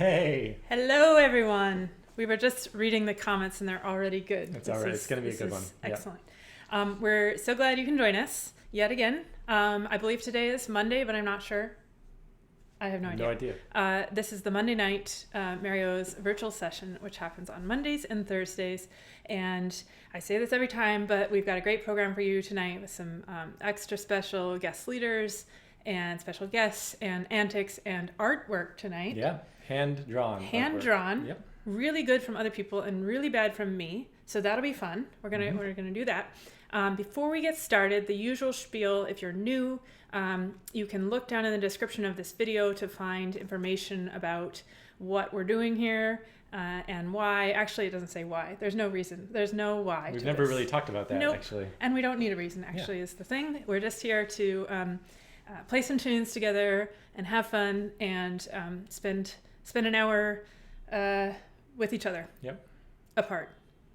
Hey. Hello, everyone. We were just reading the comments and they're already good. It's all right. It's going to be a good one. Excellent. Yeah. We're so glad you can join us yet again. I believe today is Monday, but I'm not sure. I have no idea. This is the Monday night Mario's virtual session, which happens on Mondays and Thursdays. And I say this every time, but we've got a great program for you tonight with some extra special guest leaders and special guests and antics and artwork tonight. Yeah, hand-drawn. Hand-drawn. Yep. Really good from other people and really bad from me. So that'll be fun. We're gonna do that. Before we get started, the usual spiel. If you're new, you can look down in the description of this video to find information about what we're doing here and why. Actually, it doesn't say why. There's no reason. There's no why. We've never really talked about that, actually. And we don't need a reason, actually, is the thing. We're just here to play some tunes together and have fun and spend an hour with each other. Yep.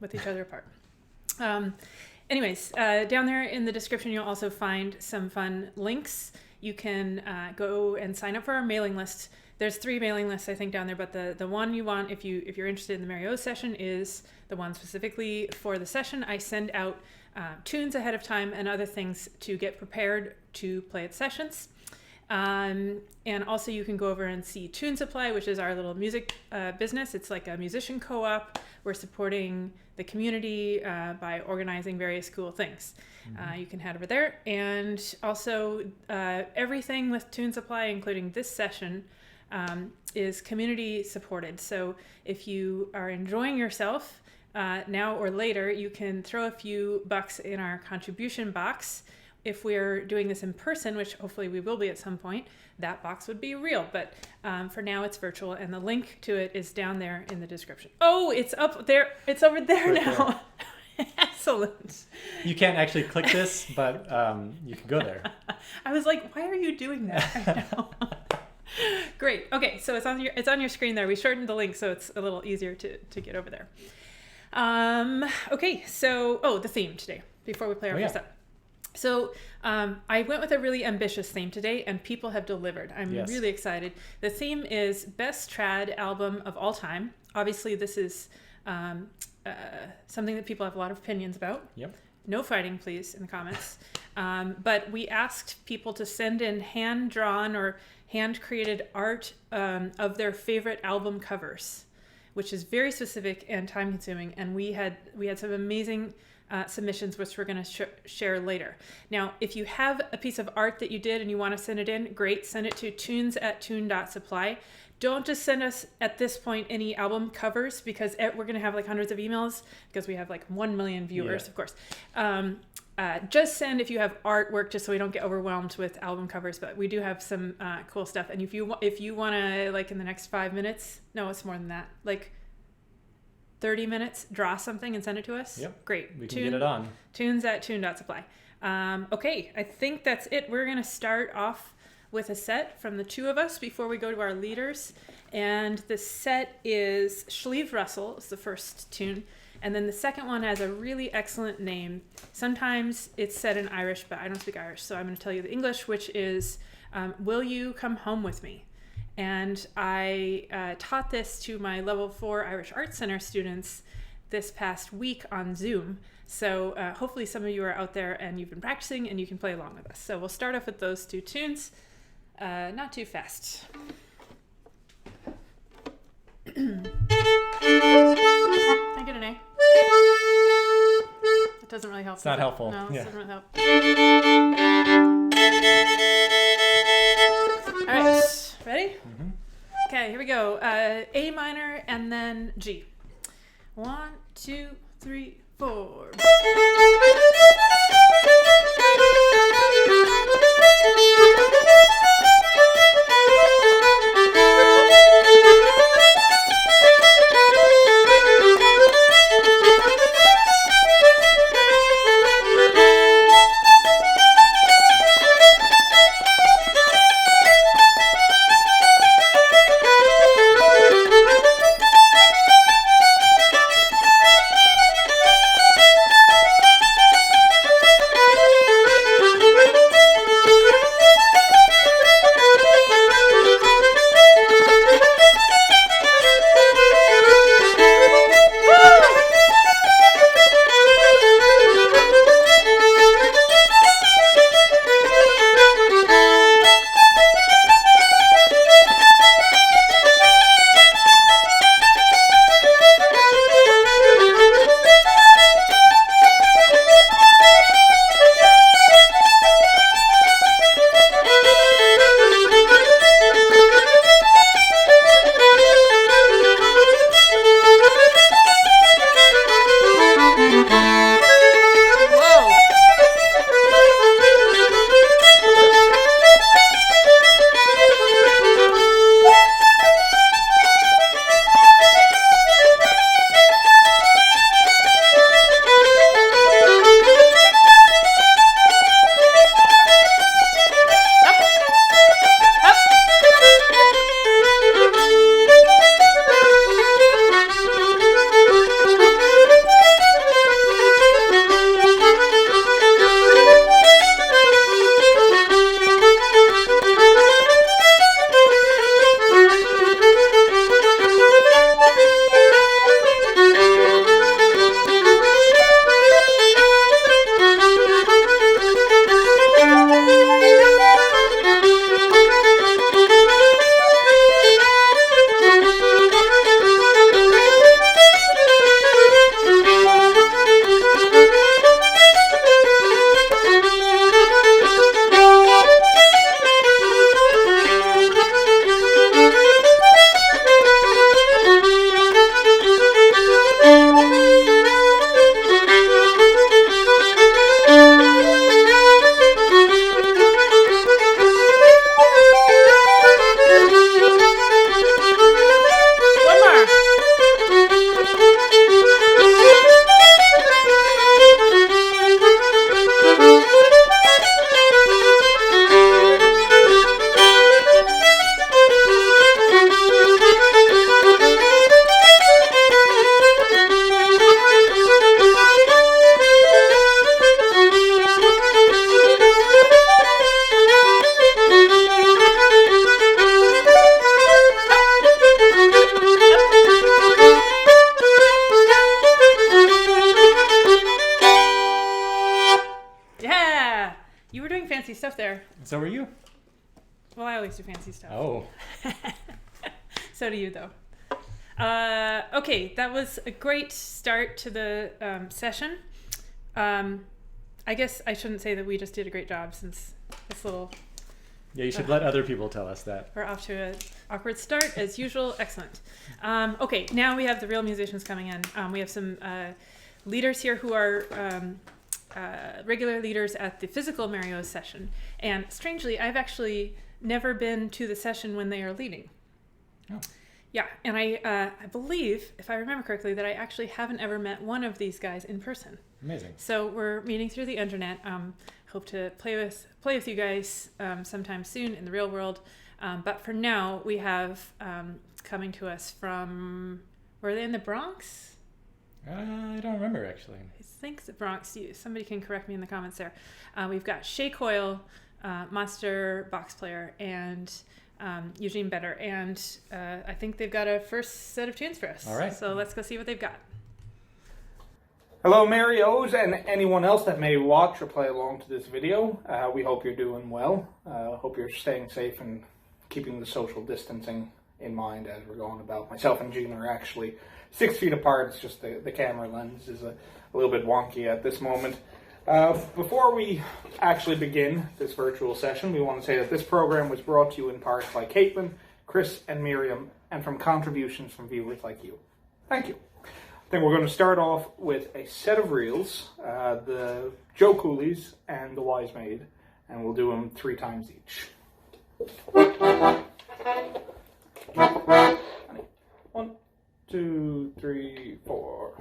With each other apart. Anyways, down there in the description, you'll also find some fun links. You can go and sign up for our mailing list. There's 3 mailing lists, I think, down there, but the one you want, if you're interested in the Mario session, is the one specifically for the session. I send out tunes ahead of time and other things to get prepared to play at sessions. And also you can go over and see Tune Supply, which is our little music business. It's like a musician co-op. We're supporting the community by organizing various cool things. You can head over there. And also everything with Tune Supply, including this session, is community supported. So if you are enjoying yourself now or later, you can throw a few bucks in our contribution box. If we're doing this in person, which hopefully we will be at some point, that box would be real. But for now, it's virtual, and the link to it is down there in the description. Oh, it's up there. It's over there right now. There. Excellent. You can't actually click this, but you can go there. I was like, why are you doing that right now? Great. Okay, so it's on your screen there. We shortened the link, so it's a little easier to get over there. Okay, so the theme today before we play our first up. So I went with a really ambitious theme today, and people have delivered. I'm really excited. The theme is Best Trad Album of All Time. Obviously, this is something that people have a lot of opinions about. Yep. No fighting, please, in the comments. But we asked people to send in hand-drawn or hand-created art of their favorite album covers, which is very specific and time-consuming. And we had some amazing submissions, which we're going to share later. Now, if you have a piece of art that you did and you want to send it in, great. Send it to tunes@tune.supply. Don't just send us, at this point, any album covers, because we're going to have like hundreds of emails because we have like 1 million viewers, of course. Just send if you have artwork, just so we don't get overwhelmed with album covers. But we do have some cool stuff. And if you want to, like in the next 5 minutes, no, it's more than that, like 30 minutes, draw something and send it to us. Yep. Great. We can get it on. Tunes@tune.supply. Okay, I think that's it. We're going to start off with a set from the two of us before we go to our leaders. And the set is Sliabh Russell is the first tune. And then the second one has a really excellent name. Sometimes it's said in Irish, but I don't speak Irish, so I'm going to tell you the English, which is Will You Come Home With Me? And I taught this to my level 4 Irish Arts Center students this past week on Zoom. So hopefully some of you are out there and you've been practicing and you can play along with us. So we'll start off with those 2 tunes, not too fast. Can I get an A? It doesn't really help. It's not helpful. No, it doesn't really help. All right, ready? Mm-hmm. Okay, here we go. A minor and then G. 1, 2, 3, 4. stuff there. So are you. Well, I always do fancy stuff. Oh. So do you, though. Okay, that was a great start to the session. I guess I shouldn't say that we just did a great job since this little... Yeah, you should let other people tell us that. We're off to an awkward start, as usual. Excellent. Okay, now we have the real musicians coming in. We have some leaders here who are regular leaders at the physical Mario's session. And strangely, I've actually never been to the session when they are leading. Oh. Yeah, and I believe, if I remember correctly, that I actually haven't ever met one of these guys in person. Amazing. So we're meeting through the internet. Hope to play with you guys sometime soon in the real world. But for now, we have coming to us from, were they in the Bronx? I don't remember, actually. I think the Bronx. Somebody can correct me in the comments there. We've got Séagda Coyle, monster box player, and Eugene Bender. And I think they've got a first set of tunes for us. All right. So let's go see what they've got. Hello Marios and anyone else that may watch or play along to this video. We hope you're doing well. Hope you're staying safe and keeping the social distancing in mind as we're going about. Myself and Gina are actually 6 feet apart. It's just the camera lens is a little bit wonky at this moment. Before we actually begin this virtual session, we want to say that this program was brought to you in part by Caitlin, Chris and Miriam, and from contributions from viewers like you. Thank you. I think we're going to start off with a set of reels, the Joe Cooleys and the Wise Maid, and we'll do them 3 times each. 1, 2, 3, 4.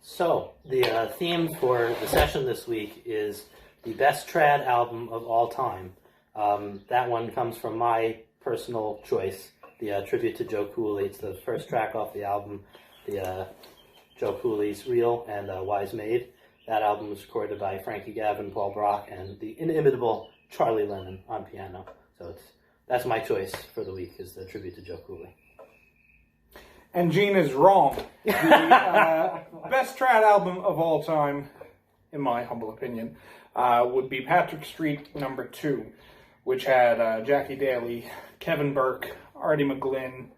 So, the theme for the session this week is the best trad album of all time. That one comes from my personal choice, the tribute to Joe Cooley. It's the first track off the album, the Joe Cooley's Reel and Wise Maid. That album was recorded by Frankie Gavin, Paul Brock, and the inimitable Charlie Lennon on piano. So that's my choice for the week, is the tribute to Joe Cooley. And Gene is wrong. The best trad album of all time, in my humble opinion, would be Patrick Street No. 2, which had Jackie Daly, Kevin Burke, Artie McGlynn,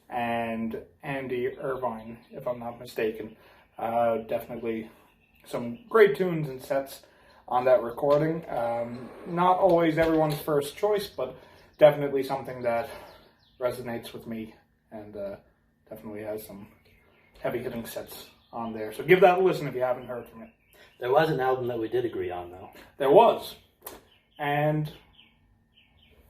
and Andy Irvine, if I'm not mistaken. Definitely some great tunes and sets on that recording. Not always everyone's first choice, but definitely something that resonates with me, and definitely has some heavy-hitting sets on there. So give that a listen if you haven't heard from it. There was an album that we did agree on, though. There was. And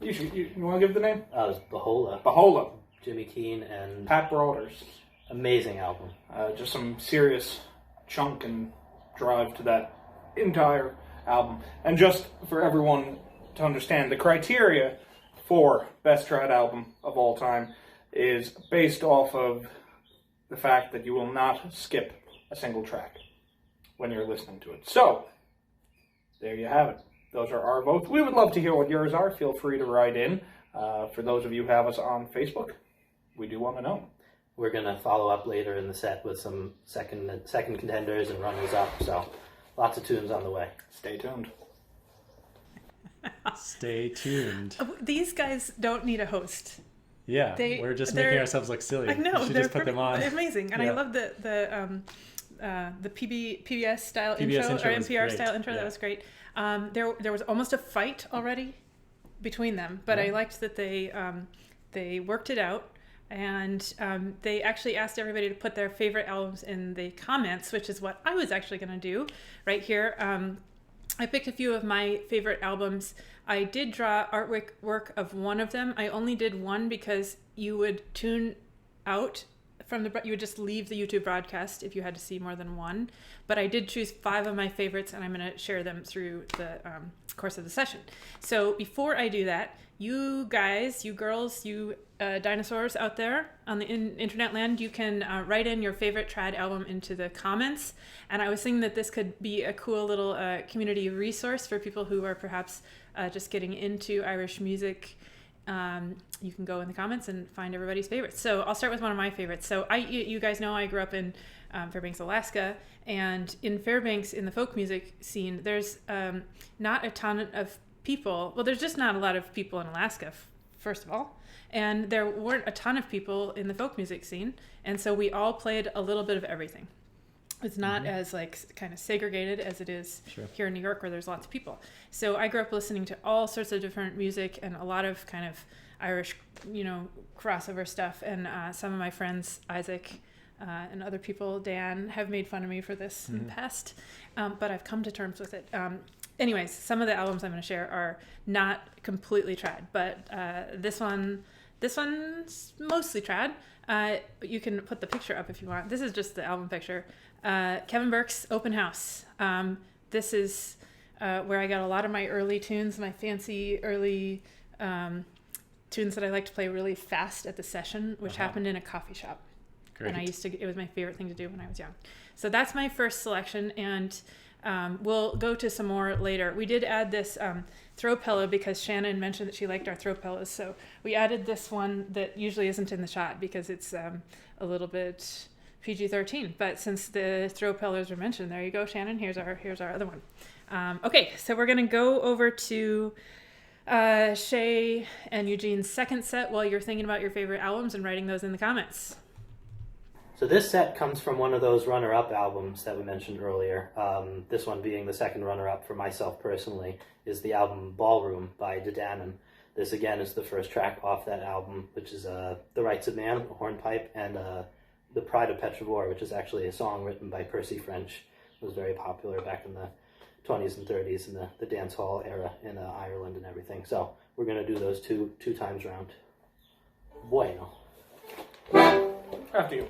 you want to give the name? It was Bahola. Bahola. Jimmy Keane and Pat Broaders. Amazing album. Just some serious chunk and drive to that entire album. And just for everyone to understand, the criteria for best trad album of all time is based off of the fact that you will not skip a single track when you're listening to it. So, there you have it. Those are our votes. We would love to hear what yours are. Feel free to write in. For those of you who have us on Facebook, we do want to know. We're going to follow up later in the set with some second contenders and runners-up, so lots of tunes on the way. Stay tuned. Stay tuned. These guys don't need a host. Yeah, we're just making ourselves look silly. I know, We should just put them on. Amazing, and Yeah. I love the PBS style intro or NPR style intro. Yeah. That was great. There was almost a fight already between them, but I liked that they worked it out, and they actually asked everybody to put their favorite albums in the comments, which is what I was actually going to do right here. I picked a few of my favorite albums. I did draw artwork of one of them. I only did one because you would tune out from you would just leave the YouTube broadcast if you had to see more than one. But I did choose 5 of my favorites, and I'm going to share them through the course of the session. So before I do that, you guys, you girls, you dinosaurs out there on the internet land, you can write in your favorite trad album into the comments. And I was thinking that this could be a cool little community resource for people who are perhaps just getting into Irish music. You can go in the comments and find everybody's favorites. So I'll start with one of my favorites. So you guys know I grew up in Fairbanks, Alaska, and in Fairbanks, in the folk music scene, there's not a ton of people. Well, there's just not a lot of people in Alaska, first of all, and there weren't a ton of people in the folk music scene, and so we all played a little bit of everything. It's not as kind of segregated as it is here in New York, where there's lots of people. So I grew up listening to all sorts of different music and a lot of kind of Irish, crossover stuff. And some of my friends, Isaac and other people, Dan, have made fun of me for this in the past, but I've come to terms with it. Anyways, some of the albums I'm going to share are not completely trad, but this one's mostly trad. You can put the picture up if you want. This is just the album picture. Kevin Burke's Open House. This is where I got a lot of my early tunes, my fancy early tunes that I like to play really fast at the session, which happened in a coffee shop. Great. And it was my favorite thing to do when I was young. So that's my first selection, and we'll go to some more later. We did add this throw pillow because Shannon mentioned that she liked our throw pillows. So we added this one that usually isn't in the shot because it's a little bit PG-13. But since the throw pillows were mentioned, there you go, Shannon. Here's our other one. Okay, so we're going to go over to Shay and Eugene's second set while you're thinking about your favorite albums and writing those in the comments. So this set comes from one of those runner-up albums that we mentioned earlier. This one being the second runner-up for myself personally is the album Ballroom by Teahan. This again is the first track off that album, which is The Rights of Man, a hornpipe, and The Pride of Petravore, which is actually a song written by Percy French. It was very popular back in the 20s and 30s in the dance hall era in Ireland and everything. So we're going to do those two times round. Bueno. After you.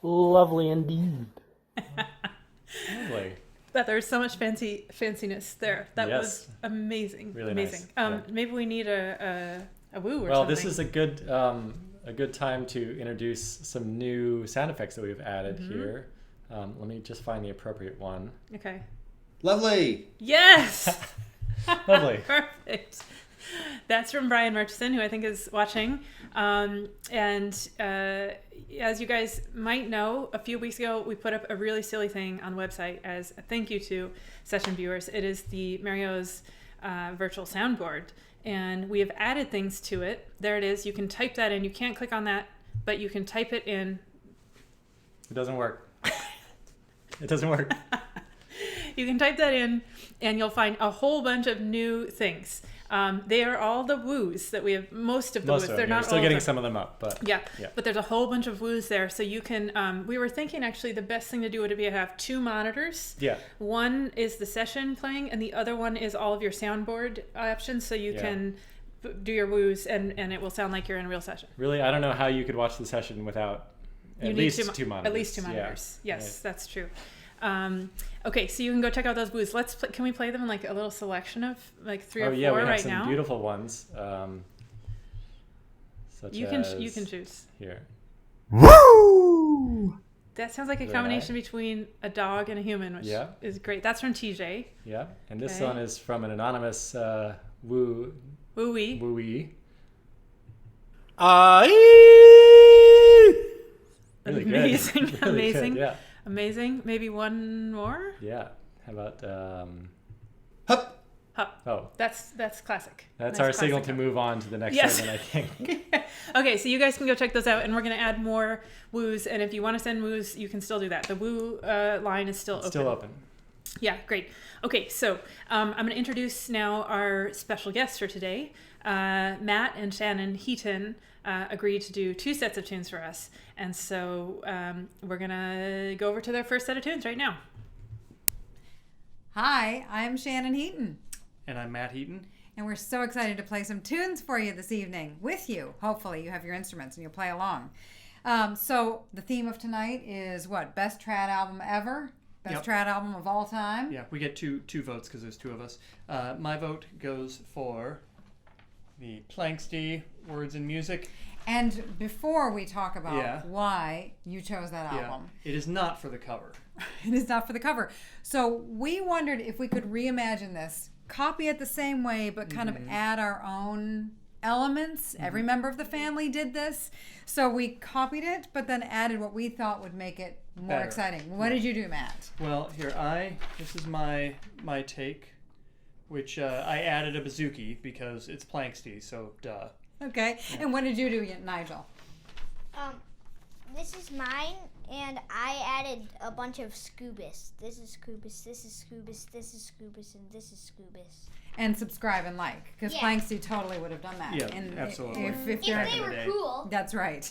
Lovely indeed. Lovely. That there's so much fanciness there. That was amazing. Really amazing. nice. Maybe we need a woo or something. Well, this is a good time to introduce some new sound effects that we've added here. Let me just find the appropriate one. Okay. Lovely. Yes. Lovely. Perfect. That's from Brian Murchison, who I think is watching. As you guys might know, a few weeks ago, we put up a really silly thing on the website as a thank you to session viewers. It is the Mario's virtual soundboard. And we have added things to it. There it is. You can type that in. You can't click on that, but you can type it in. It doesn't work. It doesn't work. You can type that in, and you'll find a whole bunch of new things. They are all the woos that we have. Most of the woos. They're not. We're still all getting of them. some of them up, but yeah. But there's a whole bunch of woos there, so you can. We were thinking actually the best thing to do would be to have two monitors. Yeah. One is the session playing, and the other one is all of your soundboard options, so you can do your woos, and it will sound like you're in a real session. Really, I don't know how you could watch the session without at least two monitors. At least two monitors. Yeah. Yes, that's true. Okay, so you can go check out those woos. Can we play them in like a little selection of like three or four we have right some now? Beautiful ones. Such you as can choose. Here. Woo! That sounds like a Right. combination between a dog and a human, which Yeah. is great. That's from TJ. Yeah, and this Okay. one is from an anonymous Woo-wee. wooey. Really good. Amazing. Really Amazing. good, yeah. Amazing. Maybe one more? Yeah. How about Hup. Hup. oh, That's classic. that's Nice our signal to classic. move on to the next Yes. segment, I think. Okay, so you guys can go check those out, and we're going to add more woos. And if you want to send woos, you can still do that. The woo line is still open. Still open. Yeah, great. Okay, so I'm going to introduce now our special guests for today. Matt and Shannon Heaton agreed to do 2 sets of tunes for us. And so we're going to go over to their first set of tunes right now. Hi, I'm Shannon Heaton, And I'm Matt Heaton. and we're so excited to play some tunes for you this evening with you. Hopefully you have your instruments and you'll play along. So the theme of tonight is what? Best trad album ever? Best trad album of all time? Yeah, we get two votes because there's 2 of us. My vote goes for the Planksty Words and Music. And before we talk about Yeah. why you chose that album, It is not for the cover. it is not for the cover. So we wondered if we could reimagine this, copy it the same way, but kind of add our own elements. Every member of the family did this. So we copied it, but then added what we thought would make it more Better. exciting. What did you do, Matt? Well, here this is my take, which I added a bouzouki because it's Planksty, so duh. Okay. And what did you do, Nigel? This is mine, and I added a bunch of scubas. This is scubas, this is scubas, this is scubas, and this is scubas. And subscribe and like, because Yeah. Planksty totally would have done that. Yeah, And absolutely. If If you're, they in the were day. cool. That's right.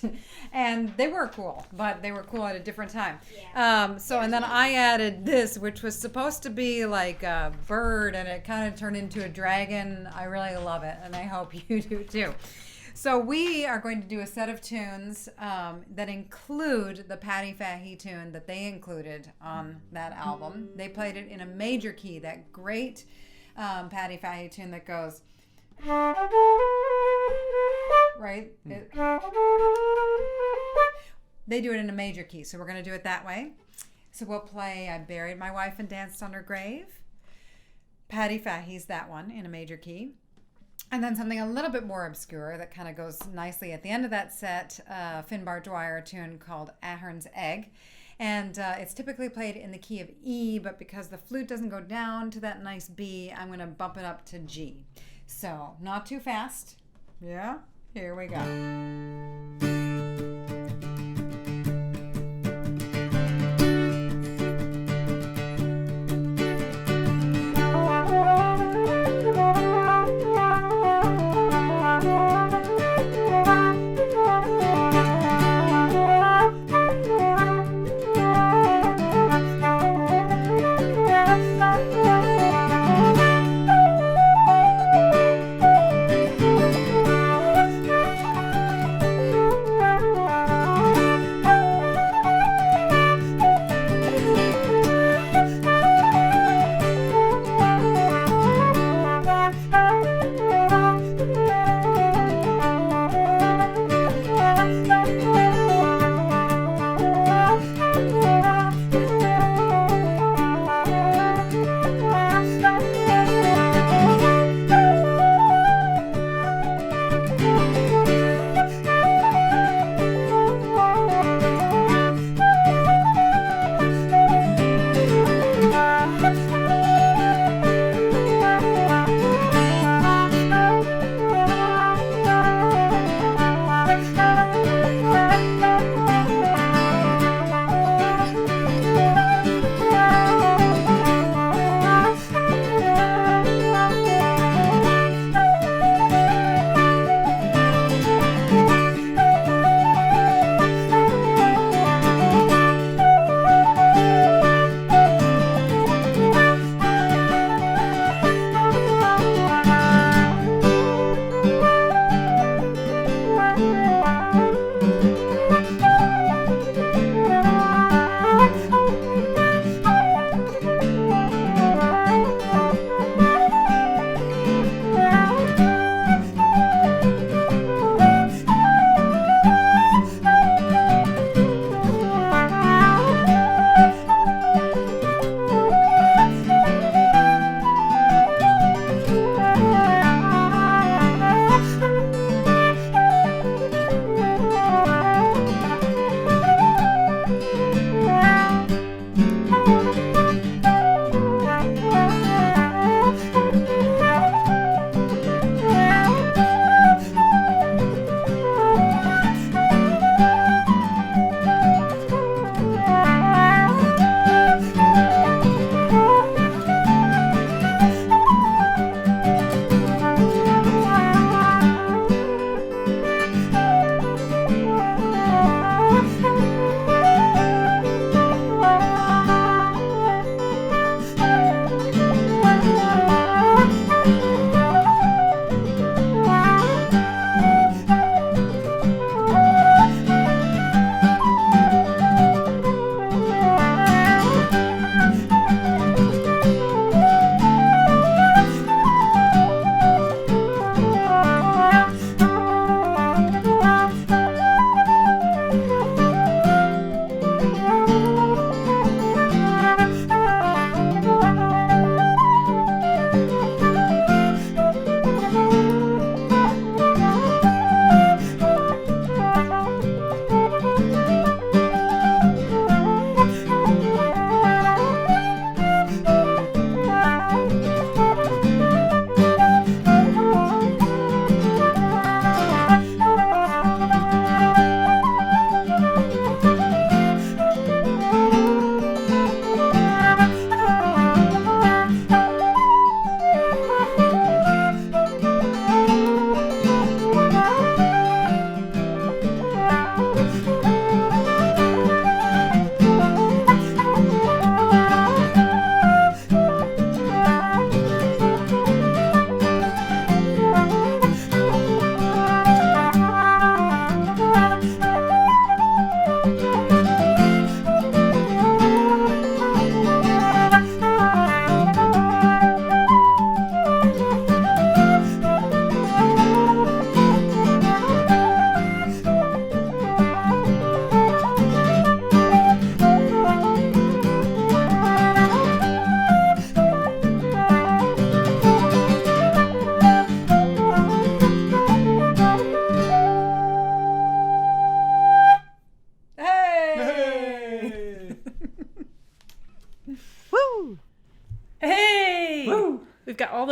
And they were cool, but they were cool at a different time. Yeah. And then I added this, which was supposed to be like a bird, and it kind of turned into a dragon. I really love it, and I hope you do too. So we are going to do a set of tunes that include the Paddy Fahy tune that they included on that album. They played it in a major key, that great Paddy Fahy tune that goes... Right? They do it in a major key, so we're going to do it that way. So we'll play I Buried My Wife and Danced on Her Grave. Paddy Fahy's that one in a major key. And then something a little bit more obscure that kind of goes nicely at the end of that set, Finbar Dwyer tune called Ahern's Egg. And it's typically played in the key of E, but because the flute doesn't go down to that nice B, I'm going to bump it up to G. So, not too fast. Yeah, here we go.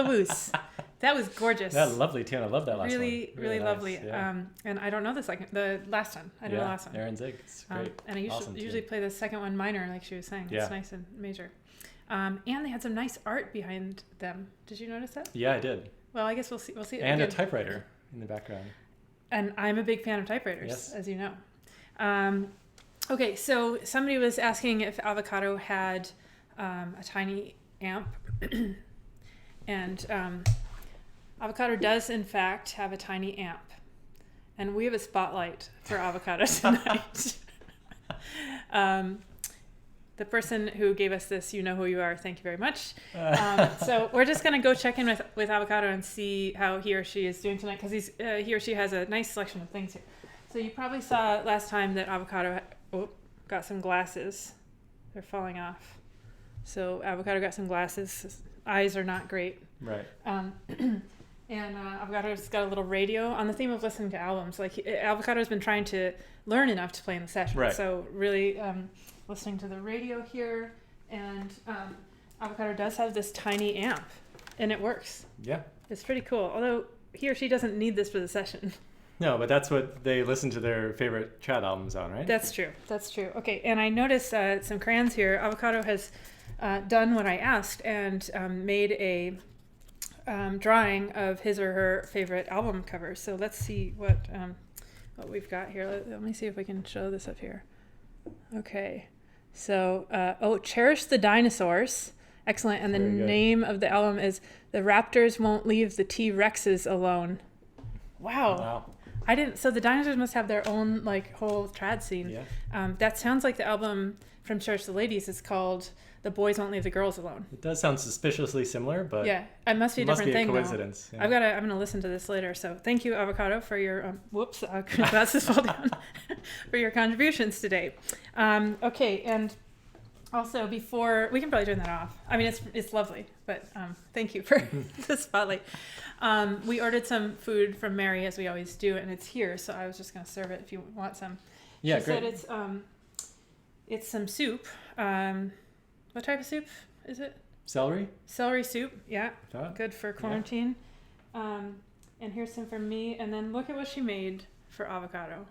Lawoos. That was gorgeous. That lovely tune. I love that last one. Really nice. lovely. Yeah. And I don't know the last one. I know the last one. Aherne Zig. It's great. And I usually play the second one minor, like she was saying. Yeah. It's nice and major. And they had some nice art behind them. Did you notice that? Yeah, I did. Well, I guess we'll see. And a typewriter in the background. And I'm a big fan of typewriters, Yes. as you know. Okay, so somebody was asking if Avocado had a tiny amp. And Avocado does, in fact, have a tiny amp. And we have a spotlight for Avocado tonight. The person who gave us this, you know who you are. Thank you very much. So we're just going to go check in with Avocado and see how he or she is doing tonight, because he or she has a nice selection of things here. So you probably saw last time that Avocado got some glasses. They're falling off. So Avocado got some glasses. His eyes are not great. Right. And Avocado's got a little radio on the theme of listening to albums. Like Avocado's been trying to learn enough to play in the session. Right. So really listening to the radio here, and Avocado does have this tiny amp, and it works. Yeah. It's pretty cool. Although he or she doesn't need this for the session. No, but that's what they listen to their favorite trad albums on, right? That's true. Okay, and I noticed some crayons here. Avocado has done what I asked and made a drawing of his or her favorite album covers. So let's see what we've got here. Let me see if we can show this up here. Okay, so Cherish the Dinosaurs. Excellent. And the name of the album is The Raptors Won't Leave the T-Rexes Alone. Wow. I didn't. So the dinosaurs must have their own like whole trad scene. Yeah. That sounds like the album from Cherish the Ladies is called The Boys Won't Leave the Girls Alone. It does sound suspiciously similar, but yeah, it must be a different thing. Coincidence. Yeah. I'm gonna listen to this later. So thank you, Avocado, for your glasses fall down for your contributions today. Okay, and also before we can probably turn that off. I mean, it's lovely, but thank you for the spotlight. We ordered some food from Mary, as we always do, and it's here. So I was just gonna serve it if you want some. Yeah, she great. said it's some soup. What type of soup is it? Celery? Celery soup, yeah. Oh, Good for quarantine. Yeah. And here's some for me. And then look at what she made for Avocado.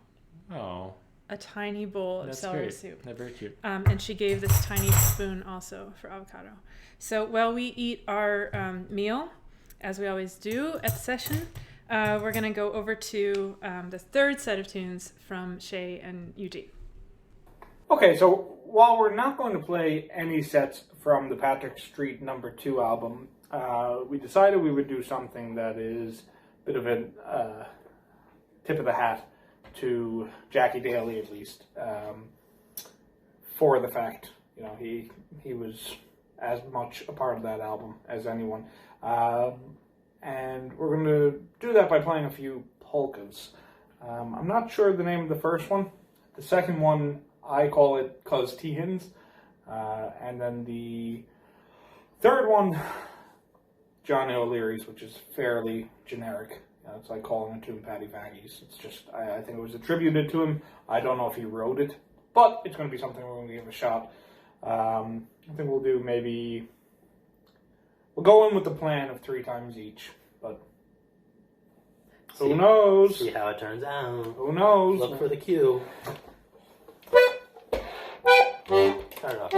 Oh. A tiny bowl of celery soup. That's very cute. And she gave this tiny spoon also for Avocado. So while we eat our meal, as we always do at the session, we're going to go over to the third set of tunes from Shay and Eugene. Okay, so while we're not going to play any sets from the Patrick Street No. 2 album, we decided we would do something that is a bit of a tip of the hat to Jackie Daly, at least, for the fact, he was as much a part of that album as anyone. And we're going to do that by playing a few polkas. I'm not sure the name of the first one. The second one, I call it Cuz Teahans. And then the third one, Johnny O'Leary's, which is fairly generic. It's like calling a tune Paddy Fahy's. It's just, I think it was attributed to him. I don't know if he wrote it, but it's going to be something we're going to give a shot. I think we'll do we'll go in with the plan of 3 times each, but who knows? See how it turns out. Who knows? Look for the cue. Turn it off.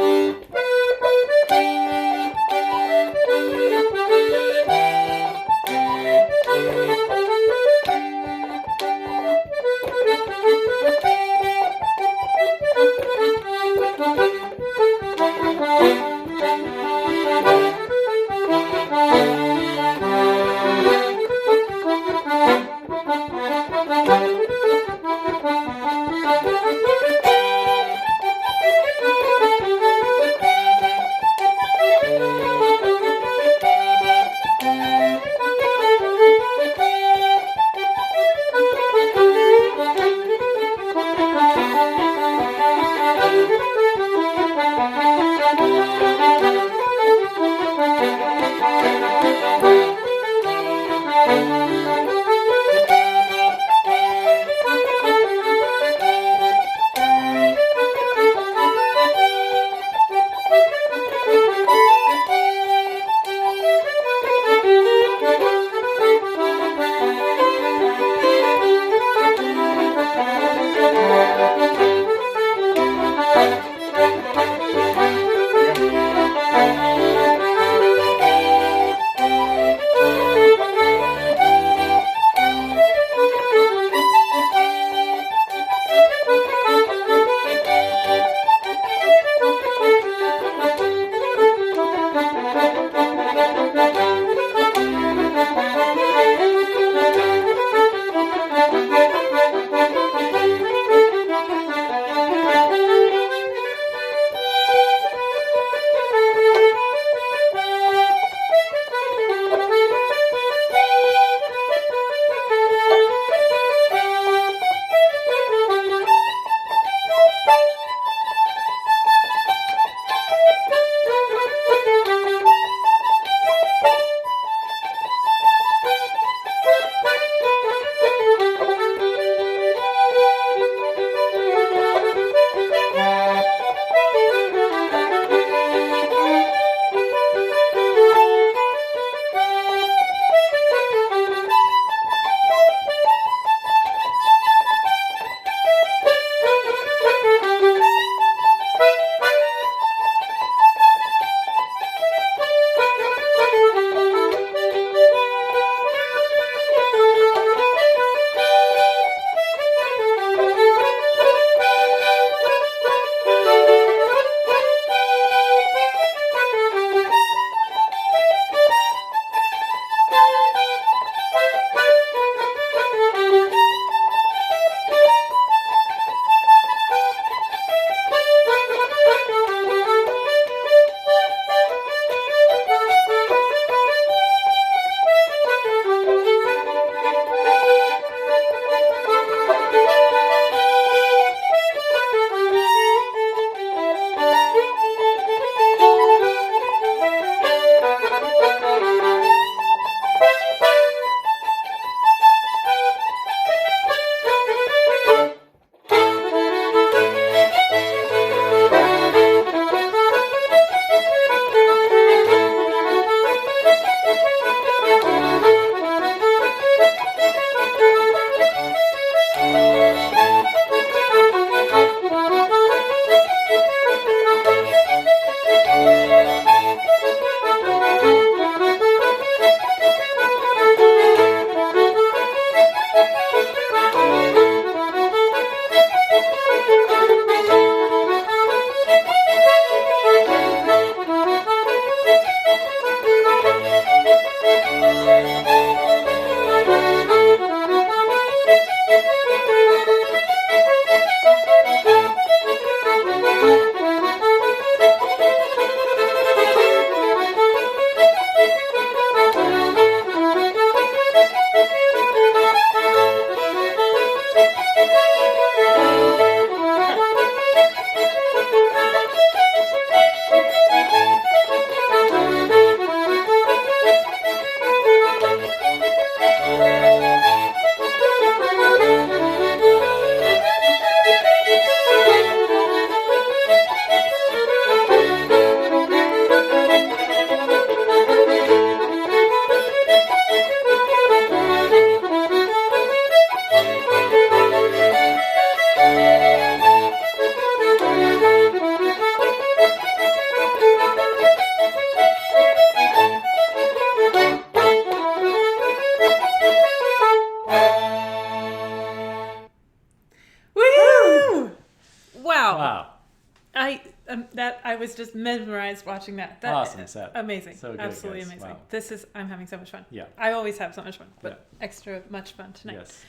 was just mesmerized watching that. Awesome set. Amazing. So good, Absolutely guys. amazing. Wow. I'm having so much fun. Yeah. I always have so much fun, but extra much fun tonight. Yes.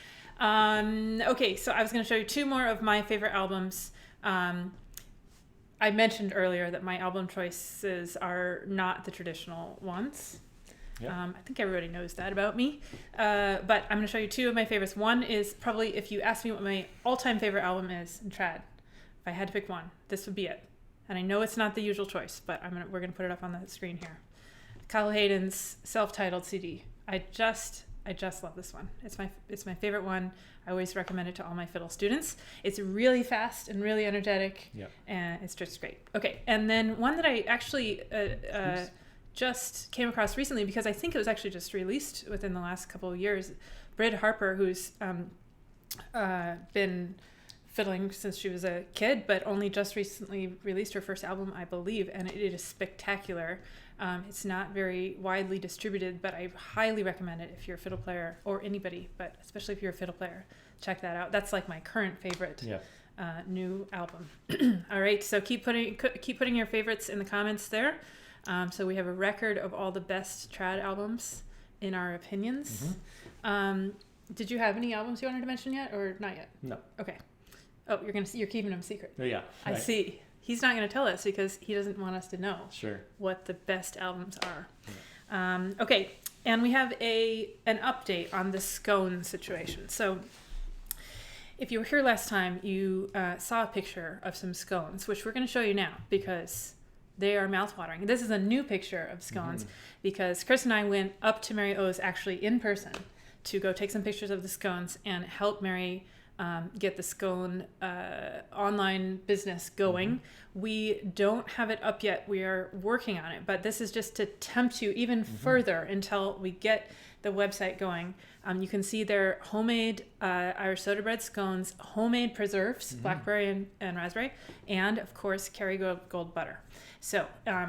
Okay, so I was going to show you 2 more of my favorite albums. I mentioned earlier that my album choices are not the traditional ones. Yeah. I think everybody knows that about me. But I'm going to show you 2 of my favorites. One is probably, if you ask me what my all-time favorite album is in trad, if I had to pick one, this would be it. And I know it's not the usual choice, but we're going to put it up on the screen here. Kyle Hayden's self-titled CD. I just love this one. It's my favorite one. I always recommend it to all my fiddle students. It's really fast and really energetic, and it's just great. Okay, and then one that I actually just came across recently, because I think it was actually just released within the last couple of years. Brid Harper, who's been fiddling since she was a kid, but only just recently released her first album, I believe, and it is spectacular. It's not very widely distributed, but I highly recommend it if you're a fiddle player, or anybody, but especially if you're a fiddle player. Check that out. That's like my current favorite new album. All right, so keep putting your favorites in the comments there. So we have a record of all the best trad albums in our opinions. Mm-hmm. Did you have any albums you wanted to mention yet, or not yet? No. Okay. Oh, you're keeping them secret. Yeah. I see. He's not going to tell us because he doesn't want us to know what the best albums are. Yeah. Okay, and we have an update on the scone situation. So if you were here last time, you saw a picture of some scones, which we're going to show you now because they are mouthwatering. This is a new picture of scones because Chris and I went up to Mary O's actually in person to go take some pictures of the scones and help Mary get the scone online business going. Mm-hmm. We don't have it up yet. We are working on it, but this is just to tempt you even further until we get the website going. You can see their homemade Irish soda bread scones, homemade preserves, blackberry and raspberry, and of course Kerrygold butter. So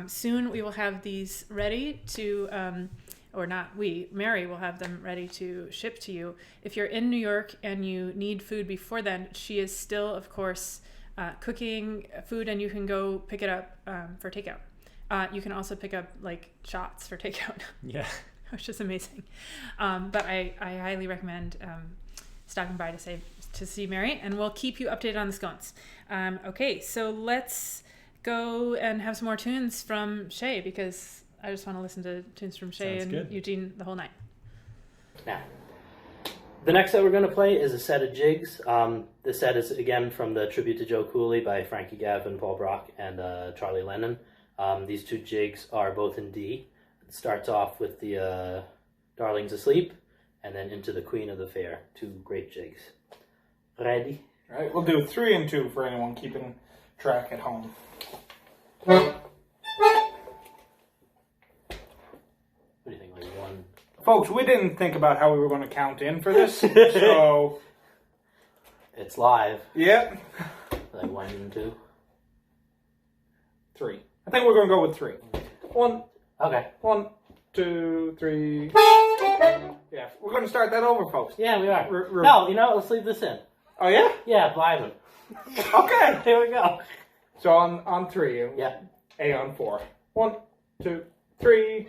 soon we will have these ready to or not we, Mary will have them ready to ship to you. If you're in New York and you need food before then, she is still, of course, cooking food, and you can go pick it up for takeout. You can also pick up like shots for takeout. Yeah. Which is amazing. But I highly recommend stopping by to see Mary, and we'll keep you updated on the scones. Okay, so let's go and have some more tunes from Shay, because I just want to listen to tunes from Shay and Eugene the whole night. Now, the next set we're going to play is a set of jigs. This set is, again, from the Tribute to Joe Cooley by Frankie Gavin, Paul Brock, and Charlie Lennon. These 2 jigs are both in D. It starts off with the Darlings Asleep, and then into the Queen of the Fair. 2 great jigs. Ready? All right, we'll do 3 and 2 for anyone keeping track at home. What do you think, like 1? Folks, we didn't think about how we were going to count in for this, so... It's live. Yep. Like 1 and 2? 3. I think we're going to go with 3. 1. Okay. 1, 2, 3. Yeah, we're going to start that over, folks. Yeah, we are. No, let's leave this in. Oh, yeah? Yeah, live. Okay. Here we go. So on 3. Yeah. A on 4. 1, 2, 3.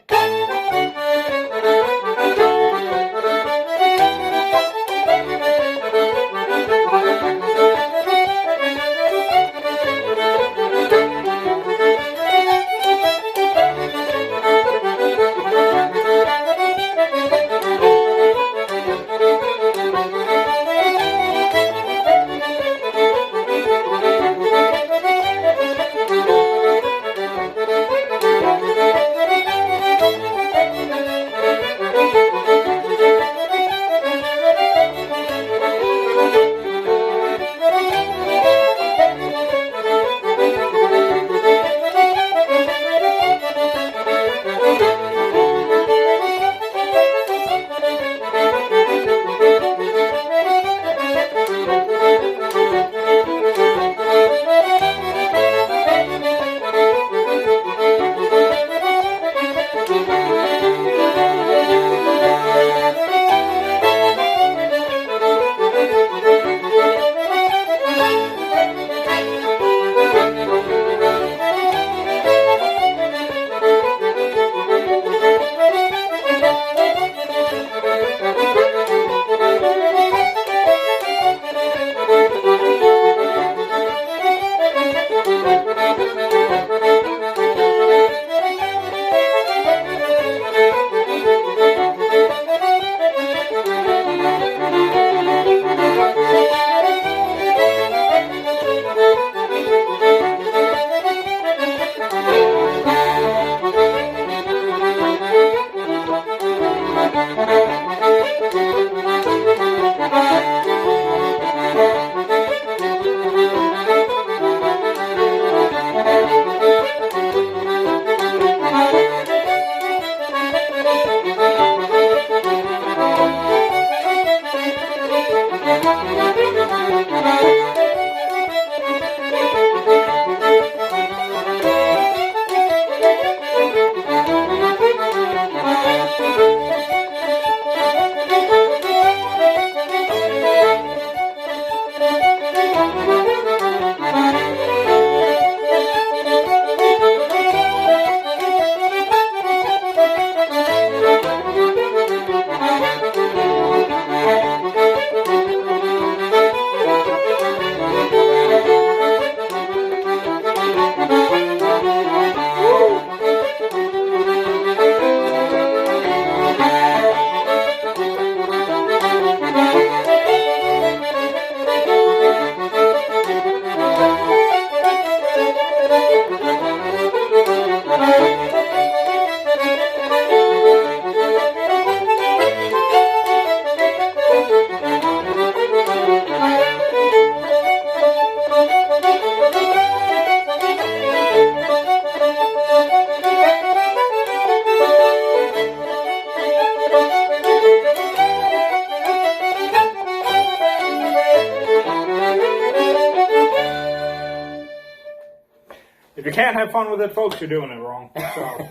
can't have fun with it, folks, you're doing it wrong. So,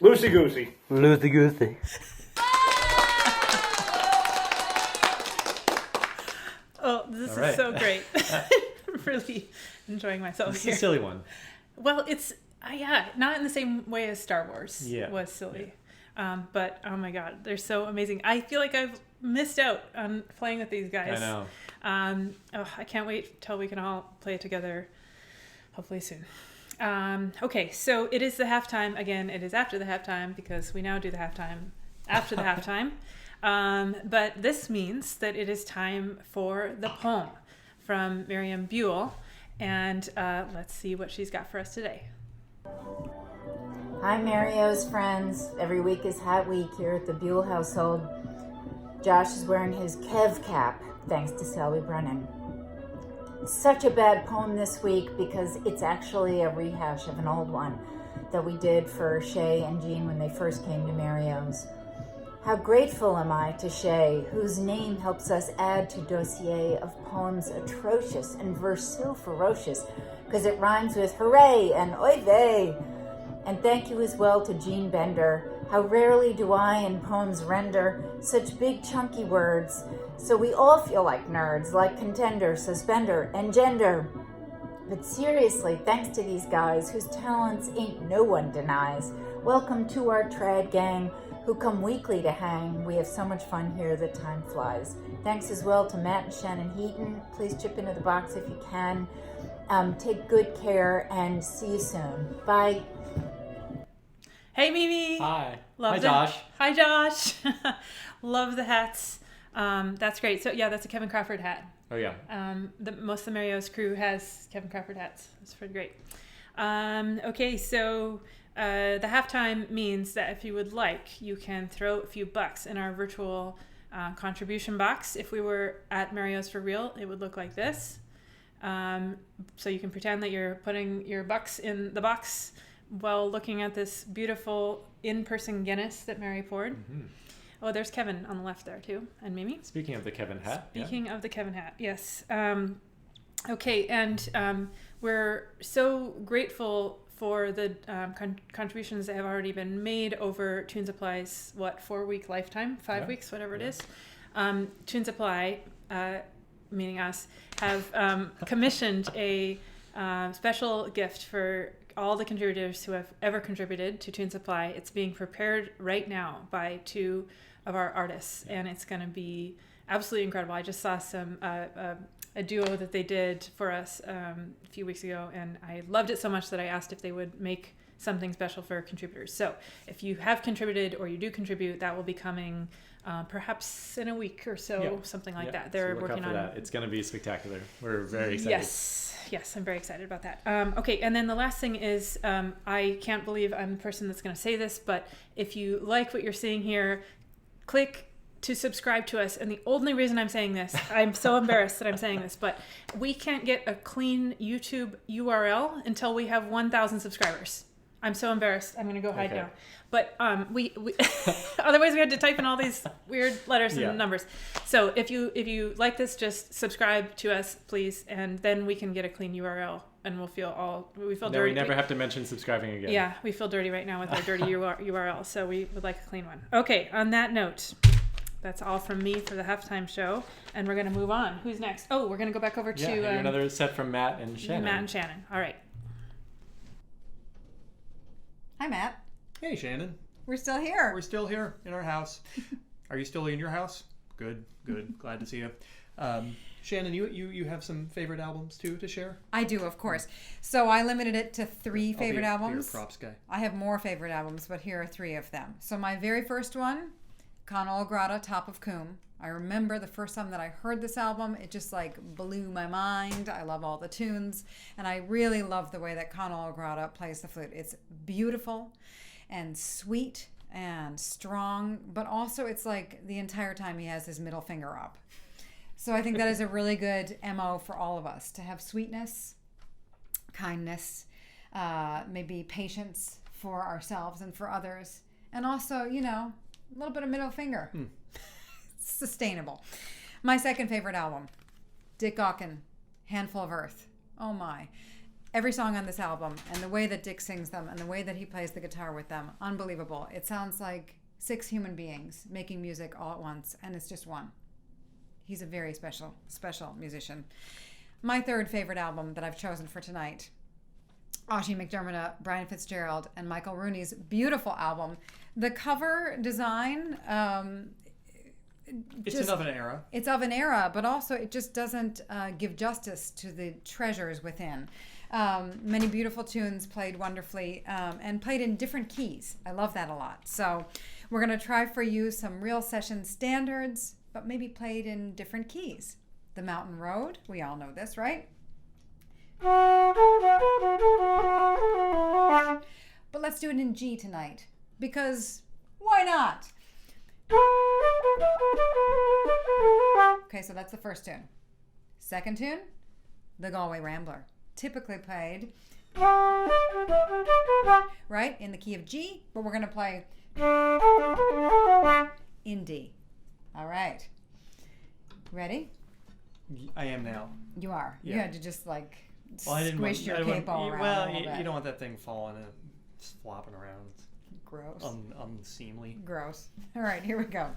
loosey-goosey. Loosey-goosey. Oh, this is so great. Really enjoying myself This here. is a silly one. Well, it's, not in the same way as Star Wars was silly. Yeah. But, oh my God, they're so amazing. I feel like I've missed out on playing with these guys. I know. I can't wait till we can all play it together, hopefully soon. Okay, so it is the halftime. Again, it is after the halftime because we now do the halftime after the halftime. But this means that it is time for the poem from Miriam Buell. And let's see what she's got for us today. Hi, Mario's friends. Every week is Hat Week here at the Buell household. Josh is wearing his Kev cap, thanks to Selby Brennan. Such a bad poem this week because it's actually a rehash of an old one that we did for Shay and Jean when they first came to Mario's. How grateful am I to Shay, whose name helps us add to dossier of poems atrocious and verse so ferocious, because it rhymes with hooray and oy vey. And thank you as well to Eugene Bender. How rarely do I in poems render such big chunky words, so we all feel like nerds, like contender, suspender, and gender. But seriously, thanks to these guys whose talents ain't no one denies. Welcome to our trad gang, who come weekly to hang. We have so much fun here that time flies. Thanks as well to Matt and Shannon Heaton. Please chip into the box if you can. Take good care and see you soon. Bye. Hey, Mimi. Hi. Love Josh. Hi, Josh. Love the hats. That's great. So, yeah, that's a Kevin Crawford hat. Oh, yeah. Most of the Mario's crew has Kevin Crawford hats. That's pretty great. Okay, so the halftime means that if you would like, you can throw a few bucks in our virtual contribution box. If we were at Mario's for real, it would look like this. So you can pretend that you're putting your bucks in the box while looking at this beautiful in-person Guinness that Mary poured. Mm-hmm. Oh, there's Kevin on the left there too, and Mimi. Speaking of the Kevin hat. Speaking of the Kevin hat, yes. Okay, and we're so grateful for the contributions that have already been made over Tune Supply's 4-week lifetime, 5 weeks, whatever it is. Tune Supply, meaning us, have commissioned a special gift for all the contributors who have ever contributed to Tune Supply. It's being prepared right now by 2 of our artists, and it's going to be absolutely incredible. I just saw a duo that they did for us a few weeks ago, and I loved it so much that I asked if they would make something special for contributors. So if you have contributed or you do contribute, that will be coming perhaps in a week or so, something like that. They're working on that. It's going to be spectacular. We're very excited. Yes, I'm very excited about that. Okay, and then the last thing is, I can't believe I'm the person that's going to say this, but if you like what you're seeing here, click to subscribe to us. And the only reason I'm saying this, I'm so embarrassed that I'm saying this, but we can't get a clean YouTube URL until we have 1,000 subscribers. I'm so embarrassed. I'm going to go hide now. But we otherwise we had to type in all these weird letters and numbers. So if you like this, just subscribe to us, please, and then we can get a clean URL, and we feel dirty. We never have to mention subscribing again. Yeah, we feel dirty right now with our dirty URL, so we would like a clean one. Okay, on that note, that's all from me for the halftime show, and we're going to move on. Who's next? Oh, we're going to go back over to another set from Matt and Shannon. Matt and Shannon. All right. Hi, Matt. Hey, Shannon. We're still here. We're still here in our house. Are you still in your house? Good. Glad to see you. Shannon, you have some favorite albums too to share? I do, of course. So I limited it to 3 favorite albums. Be your props guy. I have more favorite albums, but here are 3 of them. So my very first one, Conall Grada, Top of Coombe. I remember the first time that I heard this album, it just blew my mind. I love all the tunes, and I really love the way that Conall Grada plays the flute. It's beautiful and sweet and strong, but also it's the entire time he has his middle finger up. So I think that is a really good MO for all of us, to have sweetness, kindness, maybe patience for ourselves and for others, and also, a little bit of middle finger. Sustainable. My second favorite album, Dick Gaughan, Handful of Earth. Oh my. every song on this album, and the way that Dick sings them, and the way that he plays the guitar with them, unbelievable. It sounds like 6 human beings making music all at once, and it's just one. He's a very special musician. My third favorite album that I've chosen for tonight, Oisín McDermott, Brian Fitzgerald, and Michael Rooney's beautiful album. The cover design, It's of an era. It's of an era, but also it just doesn't give justice to the treasures within. Many beautiful tunes played wonderfully and played in different keys. I love that a lot. So we're going to try for you some real session standards, but maybe played in different keys. The Mountain Road, we all know this, right? But let's do it in G tonight, because why not? Okay, so that's the first tune. Second tune, the Galway Rambler. Typically played, right, in the key of G, but we're going to play in D. All right. Ready? I am now. You are. Yeah. You had to just like Well, squish your capo around well, a little bit. you don't want that thing falling and flopping around. Gross. Unseemly. Gross. All right, here we go.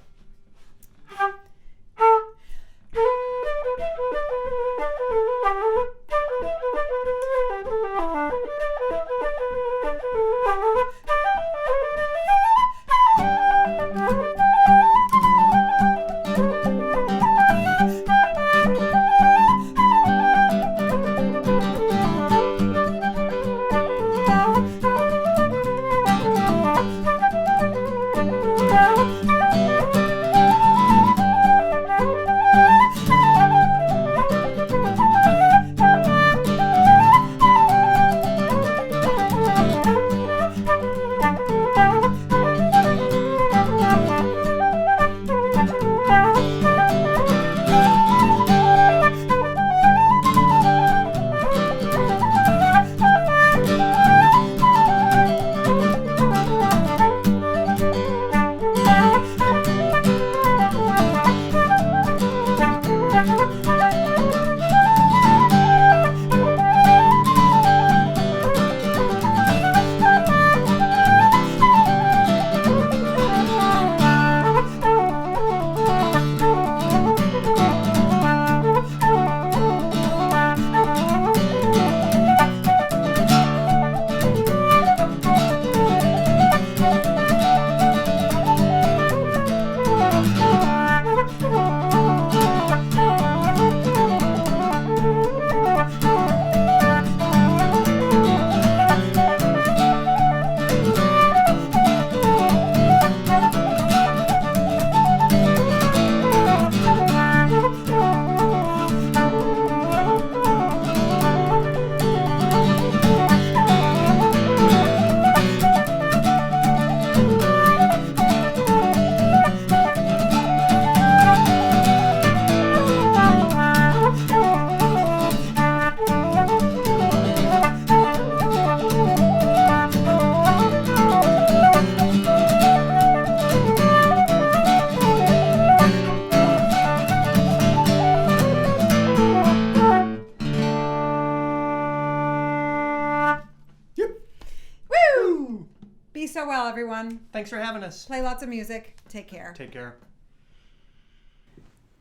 so well, everyone. Thanks for having us. Play lots of music. Take care. Take care.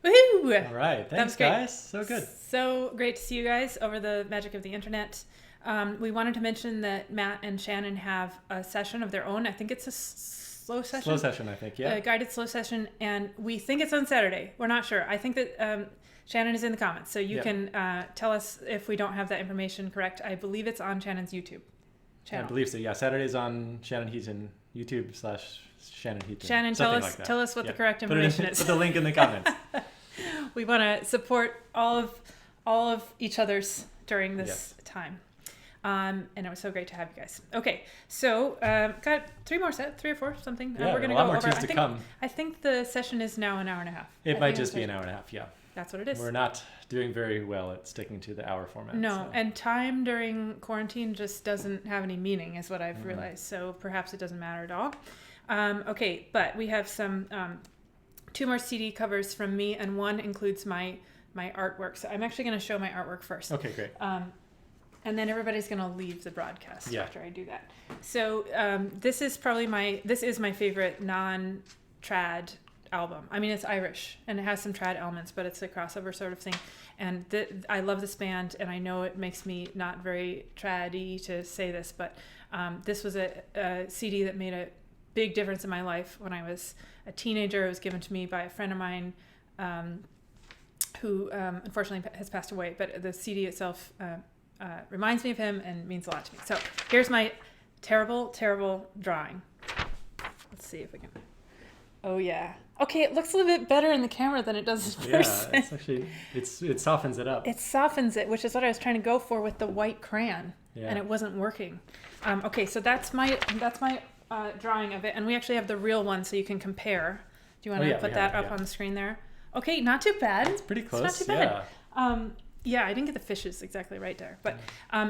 Woohoo! All right. Thanks, great. guys. So good. So great to see you guys over the magic of the internet. We wanted to mention that Matt and Shannon have a session of their own. I think it's a slow session. Slow session, I think, yeah. A guided slow session, and we think it's on Saturday. We're not sure. I think that Shannon is in the comments, so you can tell us if we don't have that information correct. I believe it's on Shannon's YouTube channel. I believe so, yeah. Saturday's on Shannon Heaton, YouTube/Shannon Heaton. Shannon, tell us what the correct information is. Put the link in the comments. We want to support all of each other's during this time. And it was so great to have you guys. Okay, so got three or four, something. Yeah, we're gonna a lot go more over. tunes to come. I think the session is now an hour and a half. It might just be an hour and a half, yeah. That's what it is. We're not doing very well at sticking to the hour format. No, so. and time during quarantine just doesn't have any meaning, is what I've realized. So perhaps it doesn't matter at all. Okay, but we have some two more CD covers from me, and one includes my artwork. So I'm actually going to show my artwork first. Okay, great. and then everybody's going to leave the broadcast Yeah. after I do that. So this is my favorite non-trad album. I mean, it's Irish and it has some trad elements, but it's a crossover sort of thing. And I love this band, and I know it makes me not very trad-y to say this, but this was a CD that made a big difference in my life when I was a teenager. It was given to me by a friend of mine who unfortunately has passed away, but the CD itself reminds me of him and means a lot to me. So here's my terrible drawing. Let's see if we can. Oh yeah. Okay, it looks a little bit better in the camera than it does in person. Yeah, it's actually it softens it up. It softens it, which is what I was trying to go for with the white crayon, and it wasn't working. Okay, so that's my drawing of it, and we actually have the real one, so you can compare. Do you want to put that up on the screen there? Okay, not too bad. It's pretty close. It's not too bad. Yeah, I didn't get the fishes exactly right there, but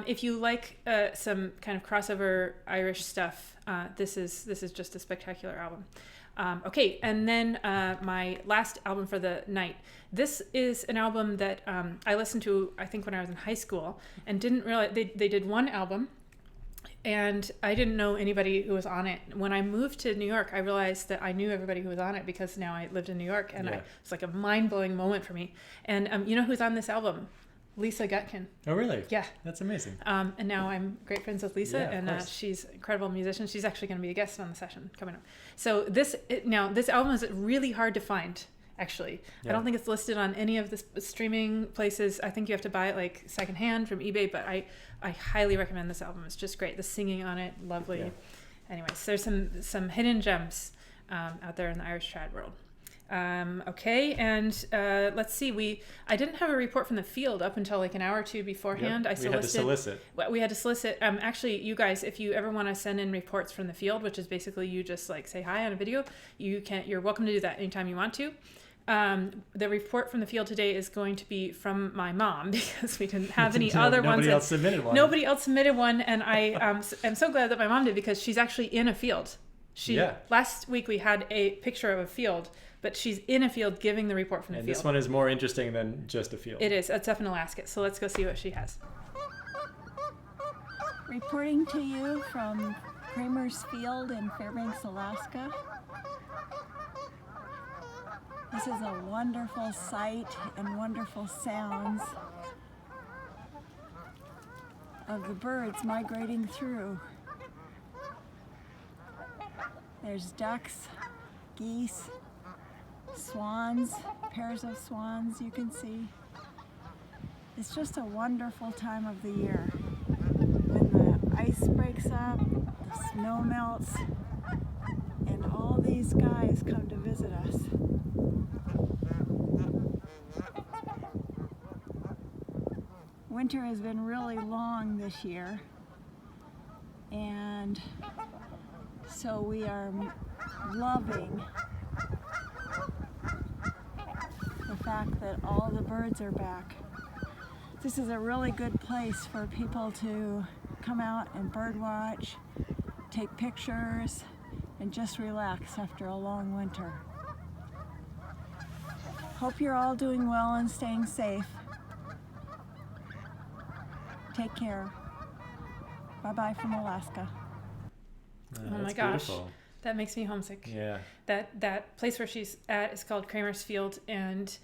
if you like some kind of crossover Irish stuff, this is just a spectacular album. Okay, and then my last album for the night. This is an album that I listened to, I think, when I was in high school, and didn't realize they did one album, and I didn't know anybody who was on it. When I moved to New York, I realized that I knew everybody who was on it because now I lived in New York, and it's like a mind-blowing moment for me. And you know who's on this album? Lisa Gutkin. Oh, really? Yeah. That's amazing. And now I'm great friends with Lisa, and she's an incredible musician. She's actually going to be a guest on the session coming up. So this album is really hard to find, actually. I don't think it's listed on any of the streaming places. I think you have to buy it like secondhand from eBay, but I highly recommend this album. It's just great. The singing on it, lovely. Yeah. Anyways, there's some hidden gems out there in the Irish trad world. Okay, and let's see. I didn't have a report from the field up until like an hour or two beforehand. We had to solicit. We had to solicit. Actually, you guys, if you ever want to send in reports from the field, which is basically you just like say hi on a video, you're welcome to do that anytime you want to. The report from the field today is going to be from my mom because we didn't have any other ones. Nobody else submitted one. Nobody else submitted one, and I am so glad that my mom did because she's actually in a field. Last week we had a picture of a field, but she's in a field giving the report from the field. And this one is more interesting than just a field. It is. It's up in Alaska. So let's go see what she has. Reporting to you from Kramer's Field in Fairbanks, Alaska. This is a wonderful sight and wonderful sounds of the birds migrating through. There's ducks, geese, swans, pairs of swans you can see. It's just a wonderful time of the year. When the ice breaks up, the snow melts, and all these guys come to visit us. Winter has been really long this year, and so we are loving the fact that all the birds are back. This is a really good place for people to come out and bird watch, take pictures, and just relax after a long winter. Hope you're all doing well and staying safe. Take care. Bye-bye from Alaska. Oh my gosh. Beautiful. That makes me homesick. Yeah. That place where she's at is called Kramer's Field, and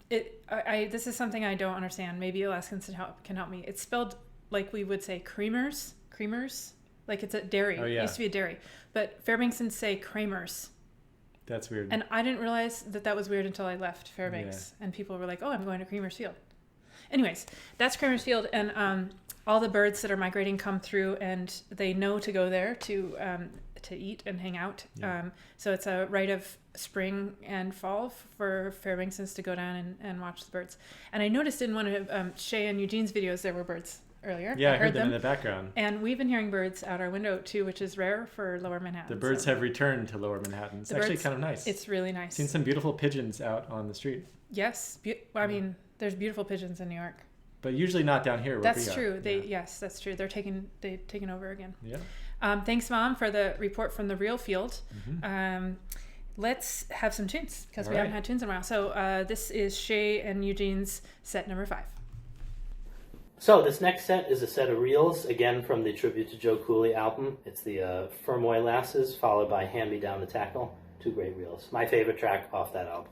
this is something I don't understand. Maybe Alaskans can help me. It's spelled like we would say creamers, like it's a dairy. Oh, yeah. It used to be a dairy, but Fairbanksans say Kramers. That's weird. And I didn't realize that was weird until I left Fairbanks, and people were like, "Oh, I'm going to Kramer's Field." Anyways, that's Kramer's Field, and all the birds that are migrating come through, and they know to go there to eat and hang out. Yeah. So it's a rite of spring and fall for Fairbanksans to go down and watch the birds. And I noticed in one of Shay and Eugene's videos there were birds earlier. Yeah, I heard them in the background. And we've been hearing birds out our window too, which is rare for Lower Manhattan. The birds have returned to Lower Manhattan. It's actually kind of nice. It's really nice. Seen some beautiful pigeons out on the street. Yes. I mean, there's beautiful pigeons in New York. But usually not down here. That's true. Yes, that's true. They've taken over again. Yeah. Thanks, Mom, for the report from the real field. Mm-hmm. Let's have some tunes because we haven't had tunes in a while. So this is Shay and Eugene's set number 5. So this next set is a set of reels, again from the Tribute to Joe Cooley album. It's the Fermoy Lasses, followed by Hand Me Down the Tackle. 2 great reels. My favorite track off that album.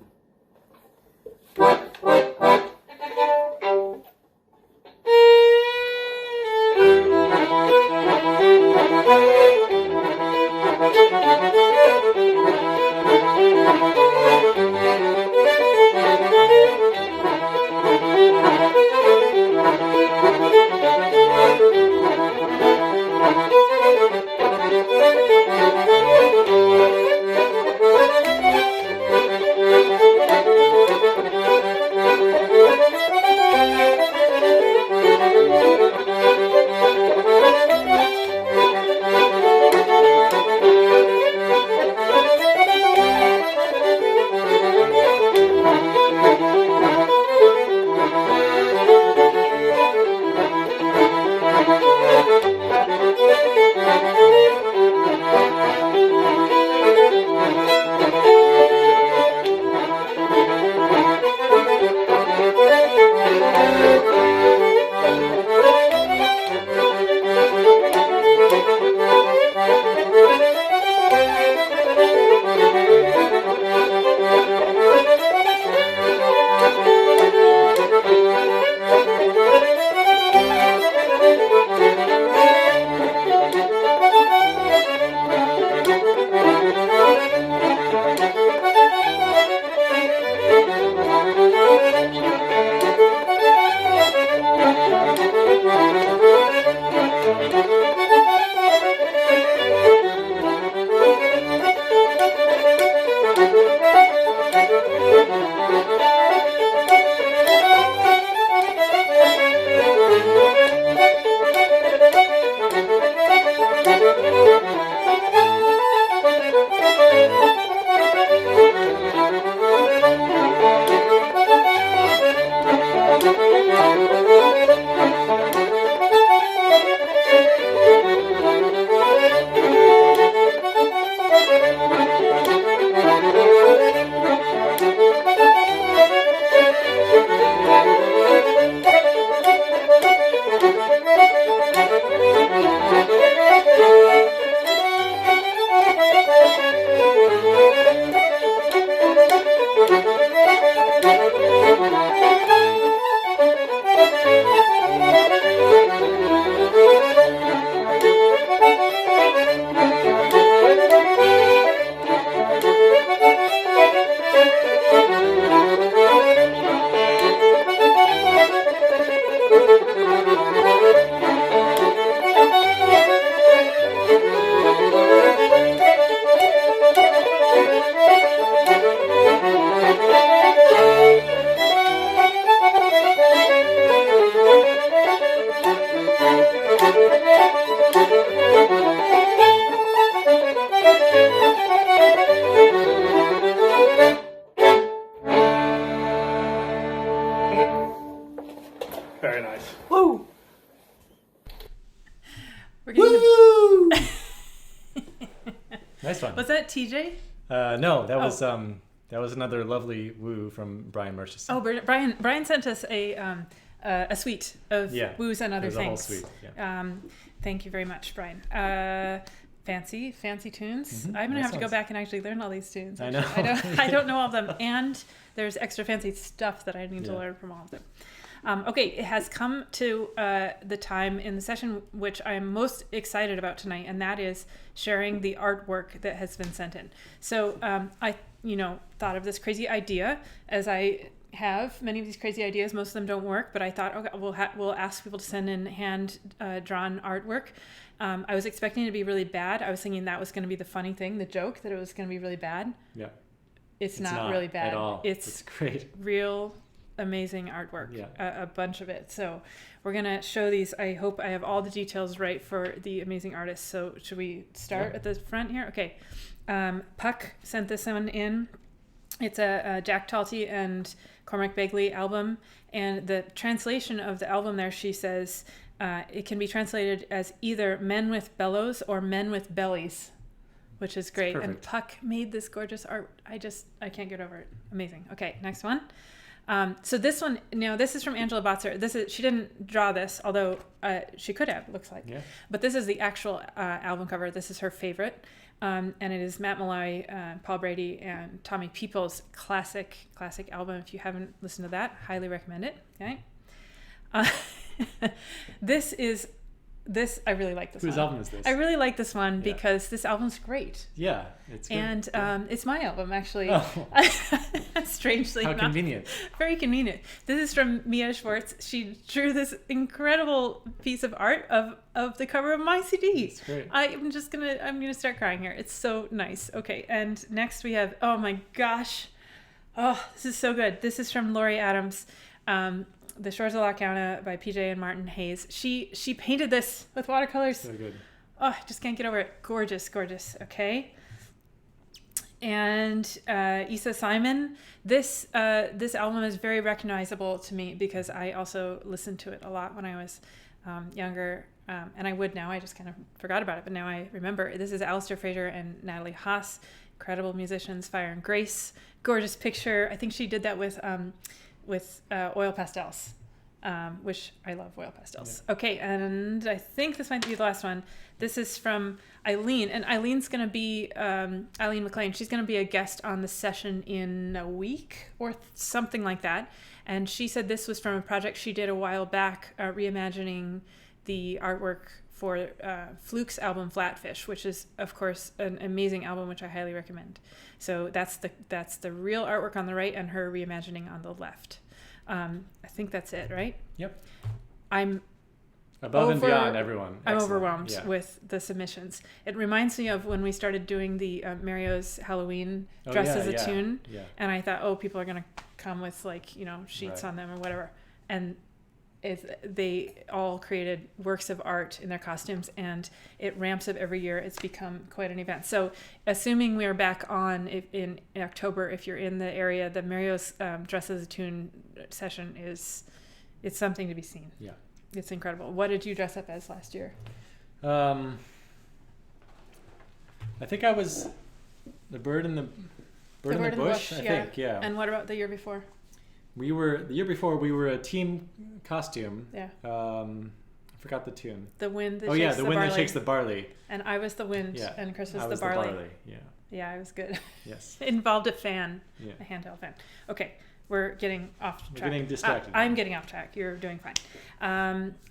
Very nice. Woo! Woo! Nice one. Was that TJ? No, that was another lovely woo from Brian Murchison. Oh, Brian sent us a suite of woos and other things. A whole suite. Yeah. Thank you very much, Brian. Fancy tunes. Mm-hmm. I'm gonna have to go back and actually learn all these tunes. I know. I don't know all of them, and there's extra fancy stuff that I need to learn from all of them. Okay, it has come to the time in the session which I'm most excited about tonight, and that is sharing the artwork that has been sent in. So I thought of this crazy idea, as I have many of these crazy ideas. Most of them don't work, but I thought, okay, we'll ask people to send in hand drawn artwork. I was expecting it to be really bad. I was thinking that was going to be the funny thing, the joke, that it was going to be really bad. Yeah. It's not really bad at all. It's great. Real amazing artwork, a bunch of it. So we're gonna show these. I hope I have all the details right for the amazing artists. So should we start at the front here? Okay. Puck sent this one in. It's a Jack Talty and Cormac Begley album, and the translation of the album there, she says it can be translated as either men with bellows or men with bellies, which is great. And Puck made this gorgeous art. I can't get over it. Amazing. Okay, next one. So this one, this is from Angela Botzer. She didn't draw this, although she could have, looks like. Yeah. But this is the actual album cover. This is her favorite. And it is Matt Malloy, Paul Brady, and Tommy Peoples' classic album. If you haven't listened to that, highly recommend it. Okay. I really like this one. Whose album is this? I really like this one because this album's great. Yeah, it's good. And it's my album, actually. Oh. Strangely. How convenient. Very convenient. This is from Mia Schwartz. She drew this incredible piece of art of the cover of my CD. It's great. I'm gonna start crying here. It's so nice. Okay, and next we have, oh my gosh. Oh, this is so good. This is from Laurie Adams. The Shores of Loch Anna by PJ and Martin Hayes. She painted this with watercolors. So good. Oh, I just can't get over it. Gorgeous, gorgeous. Okay. And Issa Simon. This album is very recognizable to me because I also listened to it a lot when I was younger. And I would now. I just kind of forgot about it. But now I remember. This is Alistair Fraser and Natalie Haas. Incredible musicians. Fire and Grace. Gorgeous picture. I think she did that with oil pastels, which I love oil pastels. Yeah. Okay, and I think this might be the last one. This is from Eileen, and Eileen's going to be, Eileen McLean, she's going to be a guest on the session in a week or something like that. And she said this was from a project she did a while back, reimagining the artwork for Fluke's album Flatfish, which is, of course, an amazing album, which I highly recommend. So that's the real artwork on the right and her reimagining on the left. I think that's it, right? Yep. I'm above and beyond everyone. I'm Excellent. overwhelmed with the submissions. It reminds me of when we started doing the Mario's Halloween Dress as a Tune. Yeah. And I thought, people are going to come with sheets on them or whatever. And they all created works of art in their costumes, and it ramps up every year. It's become quite an event. So assuming we're back on in October, if you're in the area, the Mario's Dress as a Tune session it's something to be seen. Yeah. It's incredible. What did you dress up as last year? I think I was the bird in the bush. I think. And what about the year before? The year before we were a team costume. Yeah. I forgot the tune. The wind that the wind that shakes the barley. And I was the wind, and Chris was, the barley. Yeah. Yeah, I was good. Yes. It involved a fan, a handheld fan. Okay, we're getting off track. We're getting distracted. I'm getting off track. You're doing fine.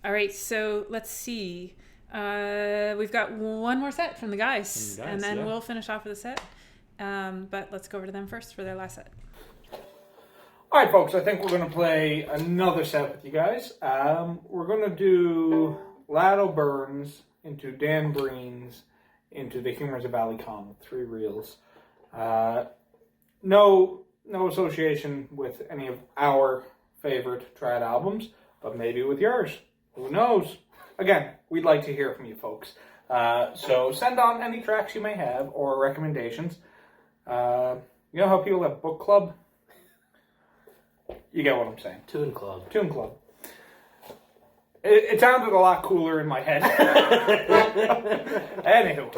All right, so let's see. We've got one more set from the guys, and then we'll finish off with a set. But let's go over to them first for their last set. All right, folks, I think we're going to play another set with you guys. We're going to do Lad O'Byrne's into Dan Breen's into the Humours of Ballyconnell, 3 reels. No association with any of our favorite trad albums, but maybe with yours. Who knows? Again, we'd like to hear from you folks. So send on any tracks you may have or recommendations. You know how people have book club? You get what I'm saying. Tune Club. It sounded a lot cooler in my head. Anywho.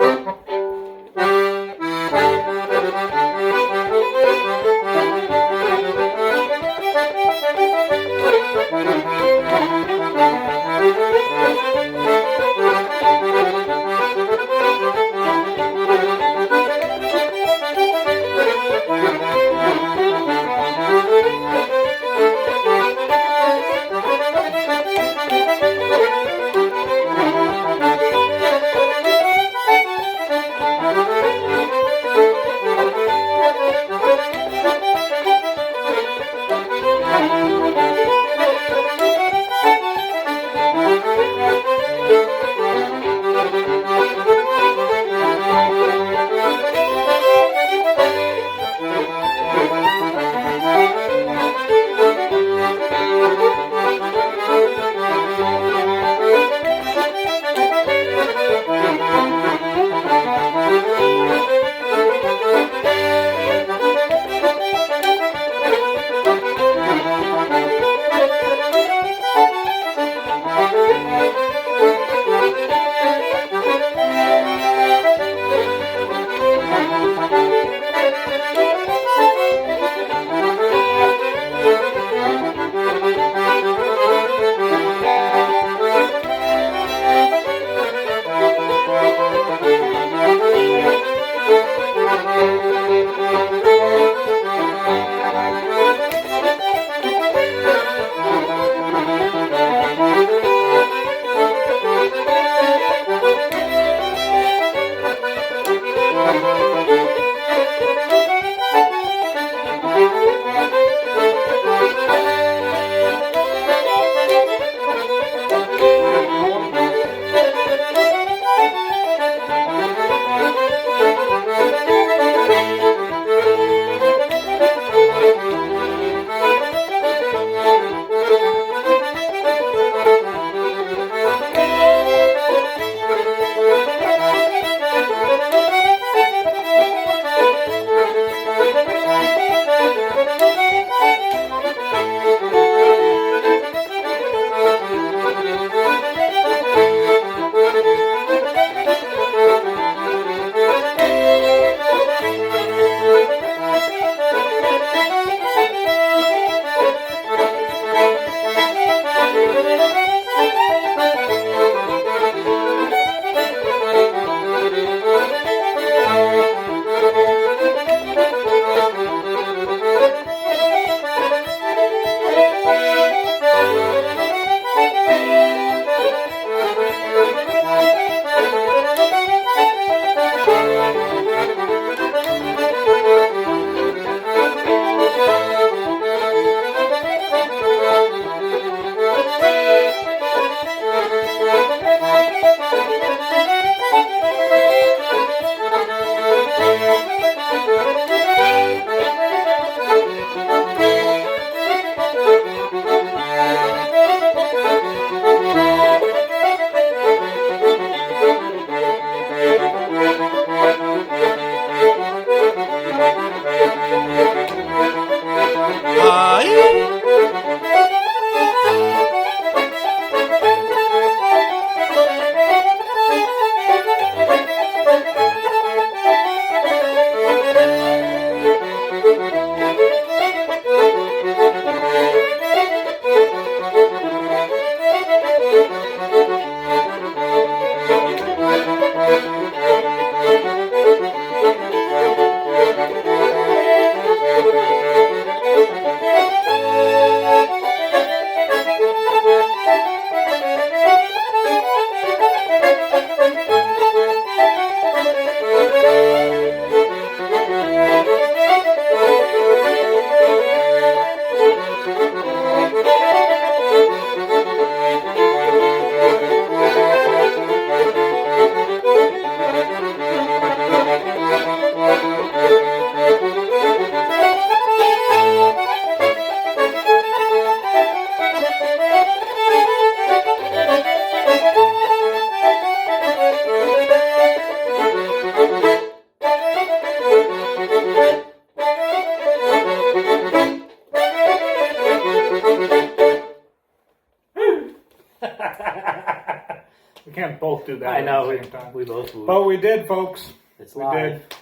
We can't both do that I know, at the same time. we both moved. But we did, folks. It's We live. did.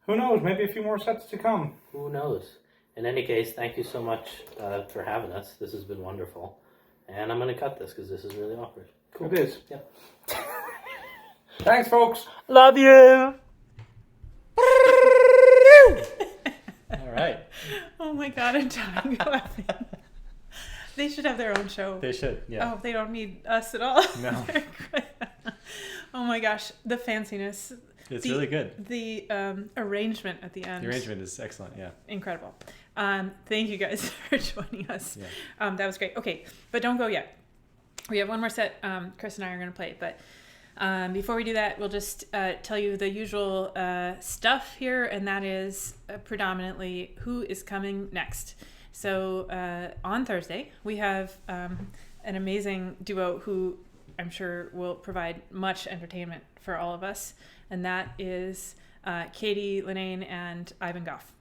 Who knows? Maybe a few more sets to come. Who knows? In any case, thank you so much for having us. This has been wonderful. And I'm going to cut this because this is really awkward. Cool. It is. Yep. Thanks, folks. Love you! All right. Oh my god, I'm dying laughing. They should have their own show. They should, yeah. Oh, they don't need us at all. No. Oh my gosh, the fanciness. It's really good. The arrangement at the end. The arrangement is excellent, yeah. Incredible. Thank you guys for joining us. Yeah. That was great. Okay, but don't go yet. We have one more set Chris and I are going to play, but before we do that, we'll just tell you the usual stuff here, and that is predominantly who is coming next. So on Thursday, we have an amazing duo who I'm sure will provide much entertainment for all of us, and that is Katie Linnane and Ivan Goff.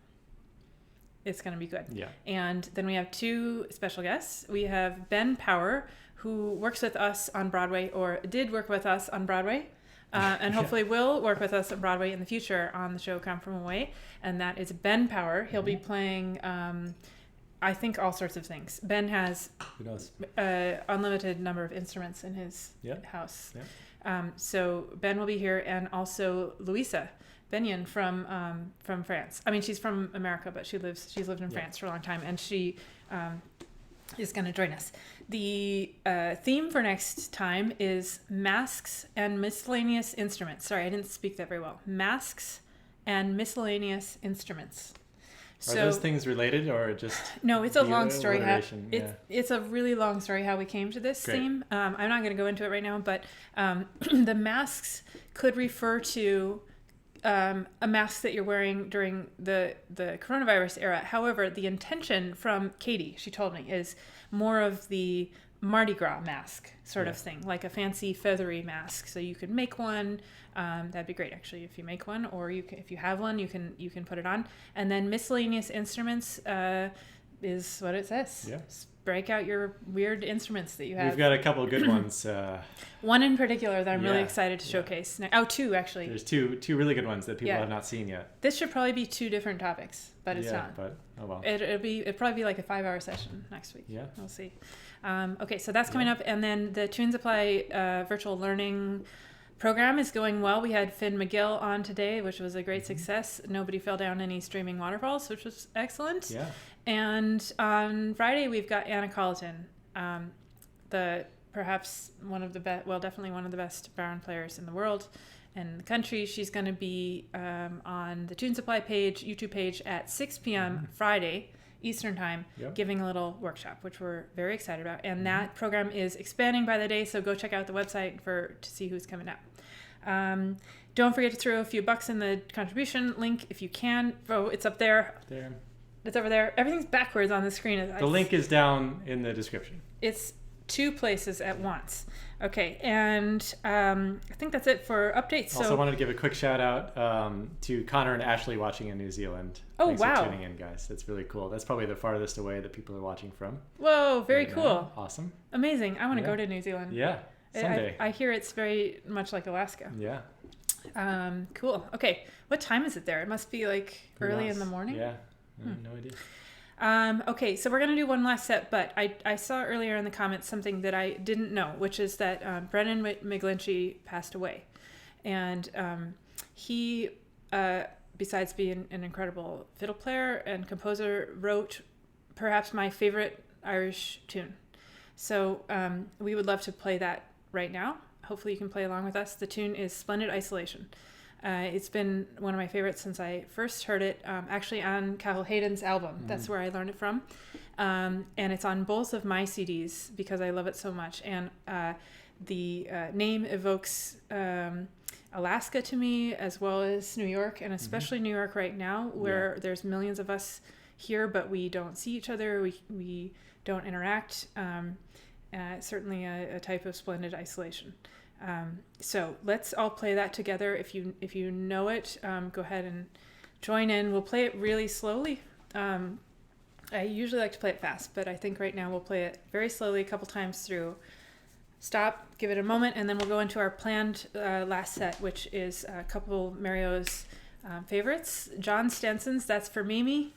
It's going to be good. Yeah. And then we have two special guests. We have Ben Power, who works with us on Broadway, or did work with us on Broadway, and hopefully will work with us on Broadway in the future on the show Come From Away. And that is Ben Power. He'll be playing, I think, all sorts of things. Ben has Who knows? Unlimited number of instruments in his house. Yeah. So Ben will be here, and also Louisa Benyon from France. I mean, she's from America, but she's lived in France for a long time, and she is going to join us. The theme for next time is masks and miscellaneous instruments. Sorry, I didn't speak that very well. Masks and miscellaneous instruments. Are those things related, or just no? It's a long story. It's a really long story how we came to this theme. I'm not going to go into it right now, but the masks could refer to a mask that you're wearing during the coronavirus era. However, the intention from Katie, she told me, is more of the Mardi Gras mask sort of thing, like a fancy feathery mask. So you could make one. That'd be great, actually, if you make one, or if you have one, you can put it on. And then miscellaneous instruments is what it says. Yeah. Break out your weird instruments that you have. We've got a couple of good ones. One in particular that I'm really excited to showcase. Oh, two actually. There's two really good ones that people have not seen yet. This should probably be two different topics, but it's not. But oh well. It'll probably be like a 5-hour session next week. Yeah. We'll see. Okay, so that's coming up, and then the Tunes Apply virtual learning program is going well. We had Finn McGill on today, which was a great success. Nobody fell down any streaming waterfalls, which was excellent. Yeah. And on Friday we've got Anna Colleton, perhaps definitely one of the best barn players in the world and in the country. She's going to be on the Tune Supply YouTube page at 6 p.m. Friday Eastern Time, giving a little workshop, which we're very excited about. And that program is expanding by the day, so go check out the website to see who's coming up. Don't forget to throw a few bucks in the contribution link if you can. Oh, it's up there. It's over there. Everything's backwards on the screen. The link is down in the description. It's two places at once. Okay, and I think that's it for updates. Also wanted to give a quick shout out to Connor and Ashley watching in New Zealand. Oh, Thanks wow. for tuning in, guys. That's really cool. That's probably the farthest away that people are watching from. Whoa, very cool. Now. Awesome. Amazing. I want to go to New Zealand. Yeah, someday. I hear it's very much like Alaska. Yeah. Cool. Okay. What time is it there? It must be like early in the morning. Yeah. No idea. Okay, so we're going to do one last set, but I saw earlier in the comments something that I didn't know, which is that Brennan McGlinchey passed away. And he, besides being an incredible fiddle player and composer, wrote perhaps my favorite Irish tune. So we would love to play that right now. Hopefully you can play along with us. The tune is Splendid Isolation. It's been one of my favorites since I first heard it, actually on Cathal Hayden's album. That's where I learned it from. And it's on both of my CDs because I love it so much. And the name evokes Alaska to me, as well as New York, and especially New York right now, where there's millions of us here, but we don't see each other. We don't interact. Certainly a type of splendid isolation. So let's all play that together. If you know it, go ahead and join in. We'll play it really slowly. I usually like to play it fast, but I think right now we'll play it very slowly a couple times through. Stop, give it a moment, and then we'll go into our planned last set, which is a couple of Mario's favorites. John Stenson's That's for Mimi,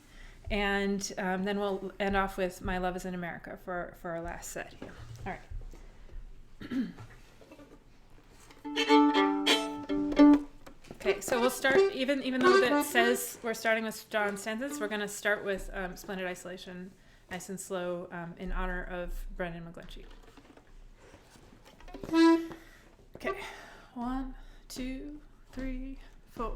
and then we'll end off with My Love is in America for our last set here. All right. Okay, so we'll start, even though that says we're starting with John Stenson's, we're going to start with Splendid Isolation, nice and slow, in honor of Brendan McGlinchey. Okay, 1, 2, 3, 4.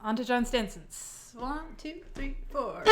On to John Stenson's. 1, 2, 3, 4.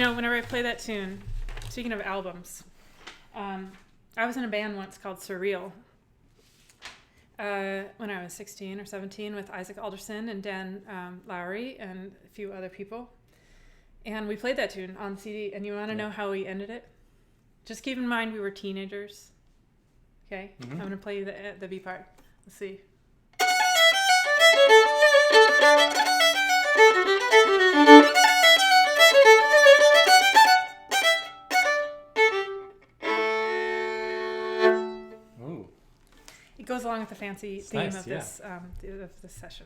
whenever I play that tune, speaking of albums, I was in a band once called Surreal when I was 16 or 17 with Isaac Alderson and Dan Lowry and a few other people. And we played that tune on CD. And you want to know how we ended it? Just keep in mind we were teenagers. Okay? I'm going to play you the B part. Let's see. It goes along with the fancy theme of this session.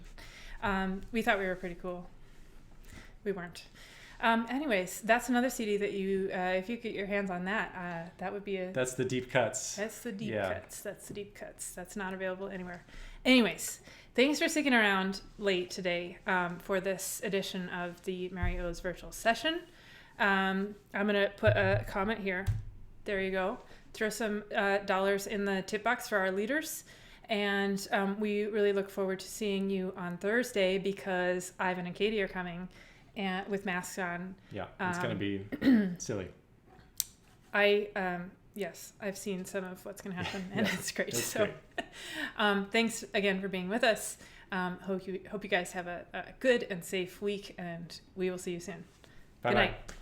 We thought we were pretty cool. We weren't. Anyways, that's another CD that you, if you get your hands on that, that would be That's the deep cuts. That's the deep cuts. That's the deep cuts. That's not available anywhere. Anyways, thanks for sticking around late today for this edition of the Mary O's virtual session. I'm gonna put a comment here. There you go. Throw some dollars in the tip box for our leaders. And we really look forward to seeing you on Thursday because Ivan and Katie are coming and with masks on. Yeah, it's going to be silly. Yes, I've seen some of what's going to happen and it's great. Great. Thanks again for being with us. Hope you guys have a good and safe week and we will see you soon. Bye-bye. Good night.